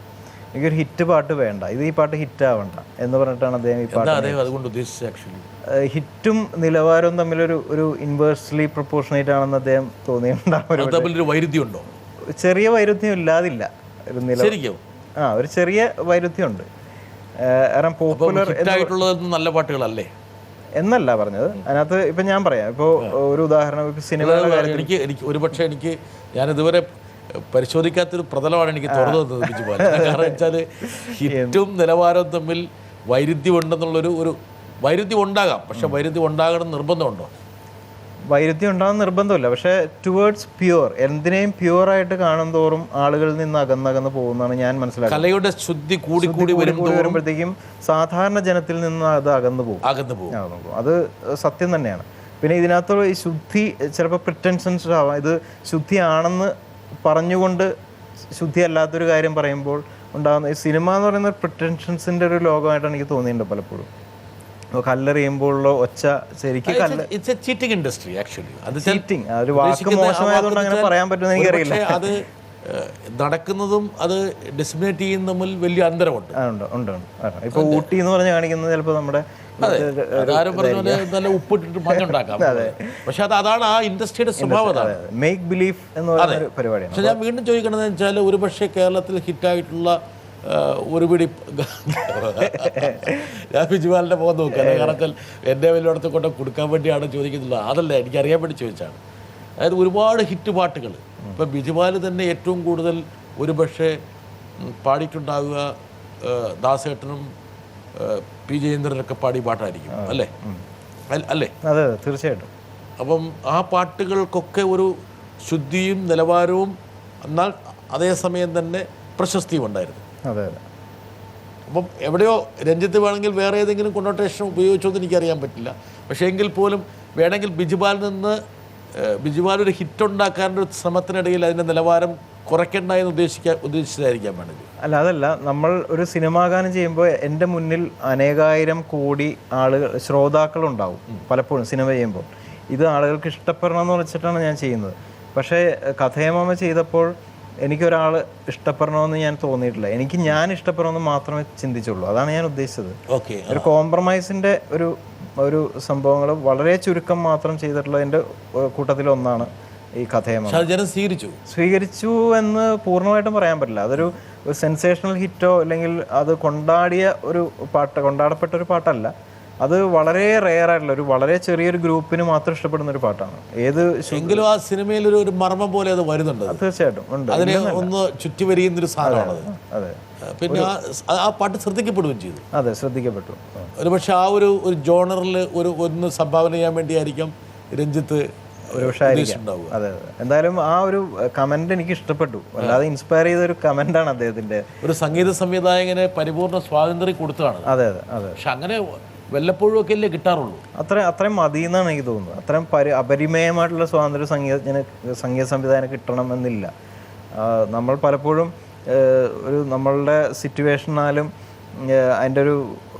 എനിക്കൊരു ഹിറ്റ് പാട്ട് വേണ്ട, ഈ പാട്ട് ഹിറ്റ് ആവണ്ട എന്ന് പറഞ്ഞിട്ടാണ് അദ്ദേഹം ഈ പാട്ട്. അതുകൊണ്ട് ഉദ്ദേശിച്ചത് ആക്ച്വലി ഹിറ്റും നിലവാരവും തമ്മിലൊരു ഒരു ഇൻവേഴ്സ്ലി പ്രൊപ്പോർഷനേറ്റ് ആണെന്ന് അദ്ദേഹം തോന്നിയിട്ടുണ്ടാവും. വൈരുദ്ധ്യമുണ്ടോ? ചെറിയ വൈരുദ്ധ്യം ഇല്ലാതില്ല. ഒരു ഒരു ചെറിയ വൈരുദ്ധ്യമുണ്ട്. കാരണം പോപ്പുലർ നല്ല പാട്ടുകളല്ലേ എന്നല്ല പറഞ്ഞത്. അതിനകത്ത് ഇപ്പൊ ഞാൻ പറയാം, ഇപ്പൊ ഒരു ഉദാഹരണം, ഇപ്പൊ സിനിമയുടെ കാര്യത്തിൽ എനിക്ക് ഒരുപക്ഷെ ഞാൻ ഇതുവരെ പരിശോധിക്കാത്തൊരു പ്രതലമാണ് എനിക്ക് തുറന്നു തന്നത് ബിജുപാൽ. കാരണം വെച്ചാല് ഹിറ്റും നിലവാരവും തമ്മിൽ വൈരുദ്ധ്യം ഉണ്ടെന്നുള്ളൊരു വൈരുദ്ധ്യം ഉണ്ടാകാം. പക്ഷെ വൈരുദ്ധ്യം ഉണ്ടാകണം നിർബന്ധമുണ്ടോ? വൈരുദ്ധ്യം ഉണ്ടാകുന്ന നിർബന്ധമില്ല. പക്ഷെ ടുവേർഡ്സ് പ്യുവർ, എന്തിനേയും പ്യുവറായിട്ട് കാണും തോറും ആളുകളിൽ നിന്ന് അകന്നകന്ന് പോകുന്നതാണ് ഞാൻ മനസ്സിലാക്കുന്നത്. കലയുടെ ശുദ്ധി കൂടി വരുമ്പോഴത്തേക്കും സാധാരണ ജനത്തിൽ നിന്ന് അത് അകന്നു പോകും. അത് സത്യം തന്നെയാണ്. പിന്നെ ഇതിനകത്തുള്ള ഈ ശുദ്ധി ചിലപ്പോൾ പ്രിറ്റൻഷൻസ് ആവാം. ഇത് ശുദ്ധിയാണെന്ന് പറഞ്ഞുകൊണ്ട് ശുദ്ധി അല്ലാത്തൊരു കാര്യം പറയുമ്പോൾ ഉണ്ടാകുന്ന ഈ സിനിമ എന്ന് പറയുന്ന പ്രിറ്റൻഷൻസിന്റെ ഒരു ലോകമായിട്ടാണ് എനിക്ക് തോന്നിയിട്ടുണ്ട് പലപ്പോഴും. കല്ലെറിയുമ്പോഴുള്ള ഒച്ച ശരിക്കും ചീറ്റിംഗ് ഇൻഡസ്ട്രി ആക്ച്വലി. ചീറ്റിംഗ് ഒരു വാക്ക് മോശമായതുകൊണ്ട് അങ്ങനെ പറയാൻ പറ്റുമെന്ന് എനിക്കറിയില്ല. അത് നടക്കുന്നതും അത് ഡിസ്മിനേറ്റ് ചെയ്യുന്ന തമ്മിൽ വലിയ അന്തരമുണ്ട്. ഉണ്ട്. ഇപ്പൊ ഊട്ടി എന്ന് പറഞ്ഞ് കാണിക്കുന്നത് ചിലപ്പോൾ നമ്മുടെ ആരും പറഞ്ഞ പോലെ നല്ല ഉപ്പിട്ടിട്ട് മഞ്ഞുണ്ടാക്കാം. പക്ഷെ അതാണ് ആ ഇൻഡസ്ട്രിയുടെ സ്വഭാവം. മേക്ക് ബിലീഫ് എന്ന് പറയുന്ന പരിപാടിയാണ്. പക്ഷെ ഞാൻ വീണ്ടും ചോദിക്കണമെന്ന് വെച്ചാൽ ഒരുപക്ഷെ കേരളത്തിൽ ഹിറ്റായിട്ടുള്ള ഒരു പിടി ഞാൻ ബിജുപാലിൻ്റെ മുഖം നോക്കുകയാണ്. കാരണം എൻ്റെ വലിയടത്ത് കൊണ്ട് കൊടുക്കാൻ വേണ്ടിയാണ് ചോദിക്കുന്നില്ല, അതല്ല എനിക്കറിയാൻ വേണ്ടി ചോദിച്ചാണ്. അതായത് ഒരുപാട് ഹിറ്റ് പാട്ടുകൾ ഇപ്പം ബിജുപാൽ തന്നെ ഏറ്റവും കൂടുതൽ ഒരുപക്ഷെ പാടിയിട്ടുണ്ടാവുക ദാസേട്ടനും പി ജയേന്ദ്രനൊക്കെ പാടിയ പാട്ടായിരിക്കും അല്ലേ? അതെ, തീർച്ചയായിട്ടും. അപ്പം ആ പാട്ടുകൾക്കൊക്കെ ഒരു ശുദ്ധിയും നിലവാരവും എന്നാൽ അതേസമയം തന്നെ പ്രശസ്തിയും ഉണ്ടായിരുന്നു. അതെ. അപ്പം എവിടെയോ രഞ്ജിത്ത് വേണമെങ്കിൽ വേറെ ഏതെങ്കിലും കൊണോട്ടേഷൻ ഉപയോഗിച്ചോന്ന് എനിക്കറിയാൻ പറ്റില്ല. പക്ഷേ എങ്കിൽ പോലും വേണമെങ്കിൽ ബിജുപാൽ ഒരു ഹിറ്റ് ഉണ്ടാക്കാനുള്ള ശ്രമത്തിനിടയിൽ അതിൻ്റെ നിലവാരം കുറയ്ക്കണ്ട എന്ന് ഉദ്ദേശിച്ചതായിരിക്കാം വേണമെങ്കിൽ. അതല്ല, നമ്മൾ ഒരു സിനിമാ ഗാനം ചെയ്യുമ്പോൾ എൻ്റെ മുന്നിൽ അനേകായിരം കോടി ആളുകൾ ശ്രോതാക്കളുണ്ടാവും പലപ്പോഴും സിനിമ ചെയ്യുമ്പോൾ. ഇത് ആളുകൾക്ക് ഇഷ്ടപ്പെടണം എന്ന് വെച്ചിട്ടാണ് ഞാൻ ചെയ്യുന്നത്. പക്ഷേ കഥയമാമ ചെയ്തപ്പോൾ എനിക്കൊരാൾ ഇഷ്ടപ്പെടണമെന്ന് ഞാൻ തോന്നിയിട്ടില്ല. എനിക്ക് ഞാൻ ഇഷ്ടപ്പെടണമെന്ന് മാത്രമേ ചിന്തിച്ചുള്ളൂ. അതാണ് ഞാൻ ഉദ്ദേശിച്ചത്. ഒരു കോംപ്രമൈസിൻ്റെ ഒരു സംഭവങ്ങൾ വളരെ ചുരുക്കം മാത്രം ചെയ്തിട്ടുള്ളതിൻ്റെ കൂട്ടത്തിലൊന്നാണ് ഈ കഥയമാമ. സ്വീകരിച്ചു എന്ന് പൂർണ്ണമായിട്ടും പറയാൻ പറ്റില്ല. അതൊരു സെൻസേഷണൽ ഹിറ്റോ അല്ലെങ്കിൽ അത് കൊണ്ടാടപ്പെട്ട ഒരു പാട്ടല്ല. അത് വളരെ റെയർ ആയിട്ടുള്ള ഒരു വളരെ ചെറിയൊരു ഗ്രൂപ്പിന് മാത്രം ഇഷ്ടപ്പെടുന്ന ഒരു പാട്ടാണ്. എങ്കിലും ആ സിനിമയിൽ ഒരു മർമ്മം പോലെ അത് വരുന്നുണ്ട്. തീർച്ചയായിട്ടും ഉണ്ട്. അതിനെ ഒന്ന് ചുറ്റി വരിയുന്നൊരു സാധനമാണ്. അതെ. പിന്നെ ആ പാട്ട് ശ്രദ്ധിക്കപ്പെടുകയും ചെയ്തു. അതെ, ശ്രദ്ധിക്കപ്പെട്ടു. ഒരു പക്ഷെ ആ ഒരു ജോണറിൽ ഒന്ന് സംഭാവന ചെയ്യാൻ വേണ്ടിയായിരിക്കും രഞ്ജിത്ത് ഒരു പക്ഷേ ആയിരിക്കും. അതെ. എന്തായാലും ആ ഒരു കമന്റ് എനിക്ക് ഇഷ്ടപ്പെട്ടു. അല്ലാതെ ഇൻസ്പയർ ചെയ്ത ഒരു കമന്റാണ് അദ്ദേഹത്തിന്റെ. ഒരു സംഗീത സംവിധായകന് പരിപൂർണ്ണ സ്വാതന്ത്ര്യം കൊടുത്തതാണ്. അതെ അതെ അതെ. പക്ഷെ അങ്ങനെ വല്ലപ്പോഴും ഒക്കെ അല്ലേ കിട്ടാറുള്ളൂ. അത്രയും മതി എന്നാണ് എനിക്ക് തോന്നുന്നത്. അത്രയും അപരിമേയമായിട്ടുള്ള സ്വാതന്ത്ര്യം സംഗീത സംവിധാനം കിട്ടണമെന്നില്ല. നമ്മൾ പലപ്പോഴും നമ്മളുടെ സിറ്റുവേഷനാലും അതിൻ്റെ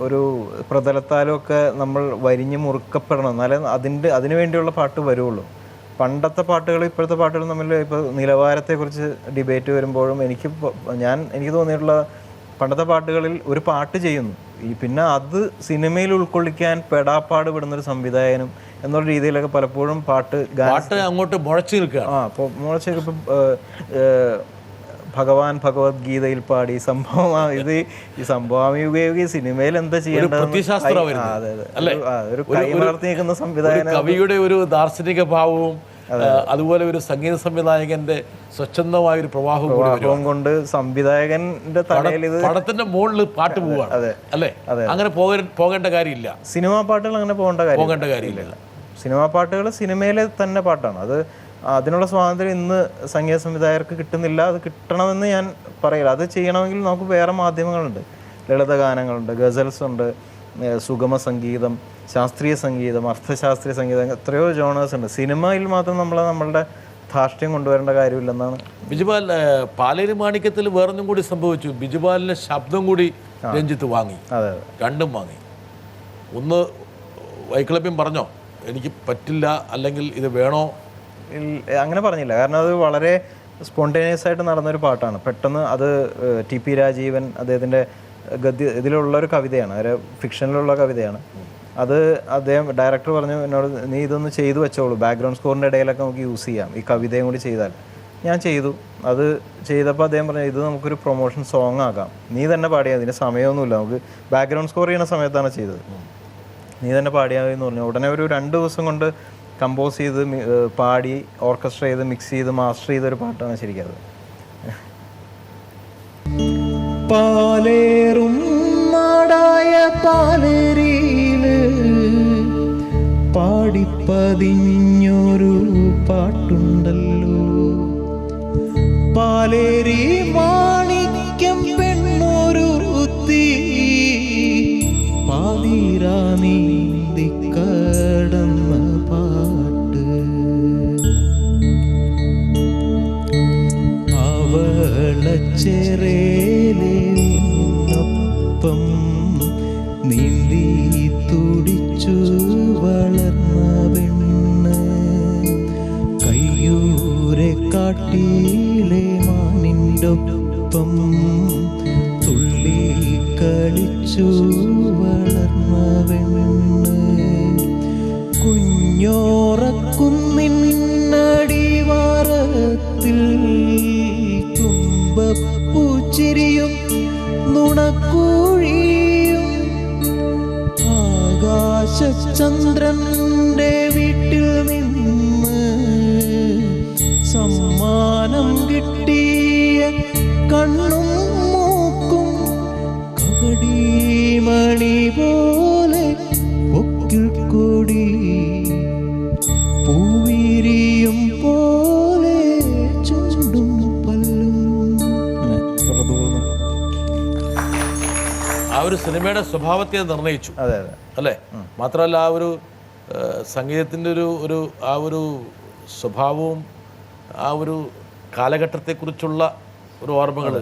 ഒരു പ്രതലത്താലും ഒക്കെ നമ്മൾ വരിഞ്ഞ് മുറുക്കപ്പെടണം, എന്നാലേ അതിനു വേണ്ടിയുള്ള പാട്ട് വരുള്ളൂ. പണ്ടത്തെ പാട്ടുകൾ ഇപ്പോഴത്തെ പാട്ടുകൾ തമ്മിൽ ഇപ്പോൾ നിലവാരത്തെക്കുറിച്ച് ഡിബേറ്റ് വരുമ്പോഴും എനിക്ക് തോന്നിയിട്ടുള്ള പണ്ടത്തെ പാട്ടുകളിൽ ഒരു പാട്ട് ചെയ്യുന്നു, പിന്നെ അത് സിനിമയിൽ ഉൾക്കൊള്ളിക്കാൻ പെടാപ്പാട് പെടുന്നൊരു സംവിധായകനും എന്നുള്ള രീതിയിലൊക്കെ പലപ്പോഴും പാട്ട് അങ്ങോട്ട് മുളച്ചു നിൽക്കുക. അപ്പോൾ മുളച്ച് ഇപ്പം ഭഗവാൻ ഭഗവത്ഗീതയിൽ പാടി ഈ സംഭവം സിനിമയിൽ എന്താ ചെയ്യേണ്ടത്, ഒരു കൈമലർത്തി നിൽക്കുന്ന സംവിധായകൻ, കവിയുടെ ഒരു ദാർശനിക ഭാവവും അതുപോലെ ഒരു സംഗീത സംവിധായകന്റെ സ്വച്ഛന്തമായ ഒരു പ്രവാഹവും കൊണ്ട് സംവിധായകന്റെ തലയിൽ പടത്തിന്റെ മുകളിൽ പാട്ട് പോവുകയാണ്. അല്ലേ? അങ്ങനെ പോകേണ്ട കാര്യമില്ല. സിനിമാ പാട്ടുകൾ അങ്ങനെ പോകേണ്ട കാര്യമില്ല. സിനിമാ പാട്ടുകൾ സിനിമയിലെ തന്നെ പാട്ടാണ്. അതിനുള്ള സ്വാതന്ത്ര്യം ഇന്ന് സംഗീത സംവിധായകർക്ക് കിട്ടുന്നില്ല. അത് കിട്ടണമെന്ന് ഞാൻ പറയില്ല. അത് ചെയ്യണമെങ്കിൽ നമുക്ക് വേറെ മാധ്യമങ്ങളുണ്ട്. ലളിതഗാനങ്ങളുണ്ട്, ഗസൽസ് ഉണ്ട്, സുഗമ സംഗീതം, ശാസ്ത്രീയ സംഗീതം, അർത്ഥശാസ്ത്രീയ സംഗീതം, എത്രയോ ജോണേഴ്സ് ഉണ്ട്. സിനിമയിൽ മാത്രം നമ്മളുടെ ധാർഷ്ട്യം കൊണ്ടുവരേണ്ട കാര്യമില്ലെന്നാണ്. ബിജുപാൽ പാലേരി മാണിക്യത്തിൽ വേറൊന്നും കൂടി സംഭവിച്ചു. ബിജുപാലിന്റെ ശബ്ദം കൂടി രഞ്ജിത്ത് വാങ്ങി. അതെ, രണ്ടും വാങ്ങി. ഒന്ന് വൈക്ലഭ്യം പറഞ്ഞോ എനിക്ക് പറ്റില്ല, അല്ലെങ്കിൽ ഇത് വേണോ? അങ്ങനെ പറഞ്ഞില്ല. കാരണം അത് വളരെ സ്പോണ്ടേനിയസ് ആയിട്ട് നടന്നൊരു പാട്ടാണ്. പെട്ടെന്ന് അത് TP രാജീവൻ അദ്ദേഹത്തിൻ്റെ ഇതിലുള്ളൊരു കവിതയാണ്, ഒരു ഫിക്ഷനിലുള്ള കവിതയാണ്. അത് ഡയറക്ടർ പറഞ്ഞു എന്നോട്, നീ ഇതൊന്ന് ചെയ്തു വെച്ചോളൂ, ബാക്ക്ഗ്രൗണ്ട് സ്കോറിൻ്റെ ഇടയിലൊക്കെ നമുക്ക് യൂസ് ചെയ്യാം, ഈ കവിതയും കൂടി ചെയ്താൽ. ഞാൻ ചെയ്തു. അത് ചെയ്തപ്പോൾ അദ്ദേഹം പറഞ്ഞു, ഇത് നമുക്കൊരു പ്രൊമോഷൻ സോങ് ആക്കാം, നീ തന്നെ പാടിയാൽ, അതിന് സമയമൊന്നുമില്ല, നമുക്ക് ബാക്ക്ഗ്രൗണ്ട് സ്കോർ ചെയ്യുന്ന സമയത്താണ് ചെയ്തത്, നീ തന്നെ പാടിയാൽ എന്ന് പറഞ്ഞു. ഉടനെ ഒരു 2 ദിവസം കൊണ്ട് കമ്പോസ് ചെയ്ത് പാടി ഓർക്കസ്ട്ര ചെയ്ത് മിക്സ് ചെയ്ത് മാസ്റ്റർ ചെയ്തൊരു പാട്ടാണ് ശരിക്കും അത്. പാലേറും നാടായ പാലേരിയില് പാടിപ്പതിഞ്ഞൊരു പാട്ടുണ്ടല്ലോ, പാലേരി മാണിക്യം പെണ്ണൊരുത്തി പാതിരാ നീന്തി കടന്ന പാട്ട്, അവളച്ചേരേലിനൊപ്പം നീന്തി തുടിച്ചു വളർന്ന പെണ്ണ്, കയ്യൂരെ കാട്ടിലെ മാനിൻ്റൊപ്പം തുള്ളി കളിച്ചു വളർന്ന പെണ്ണ്, കുഞ്ഞോറക്കുന്നിന്നടിവാരത്തിൽ തുമ്പപ്പൂച്ചിരിയും നുണക്കുഴിയും ആകാശചന്ദ്രന്റെ വീട്ടിൽ നിന്ന് സമ്മാനം കിട്ടിയ കണ്ണും മൂക്കും കബഡിമണി പോലെ പൊക്കിൽ കൂടി പൂവിരിയും പോലെ ചുണ്ടും പല്ലും. ആ ഒരു സിനിമയുടെ സ്വഭാവത്തെ നിർണയിച്ചു. അതെ അതെ അല്ലേ? മാത്രമല്ല ആ ഒരു സംഗീതത്തിൻ്റെ ആ ഒരു സ്വഭാവവും ആ ഒരു കാലഘട്ടത്തെക്കുറിച്ചുള്ള ഒരു ഓർമ്മകൾ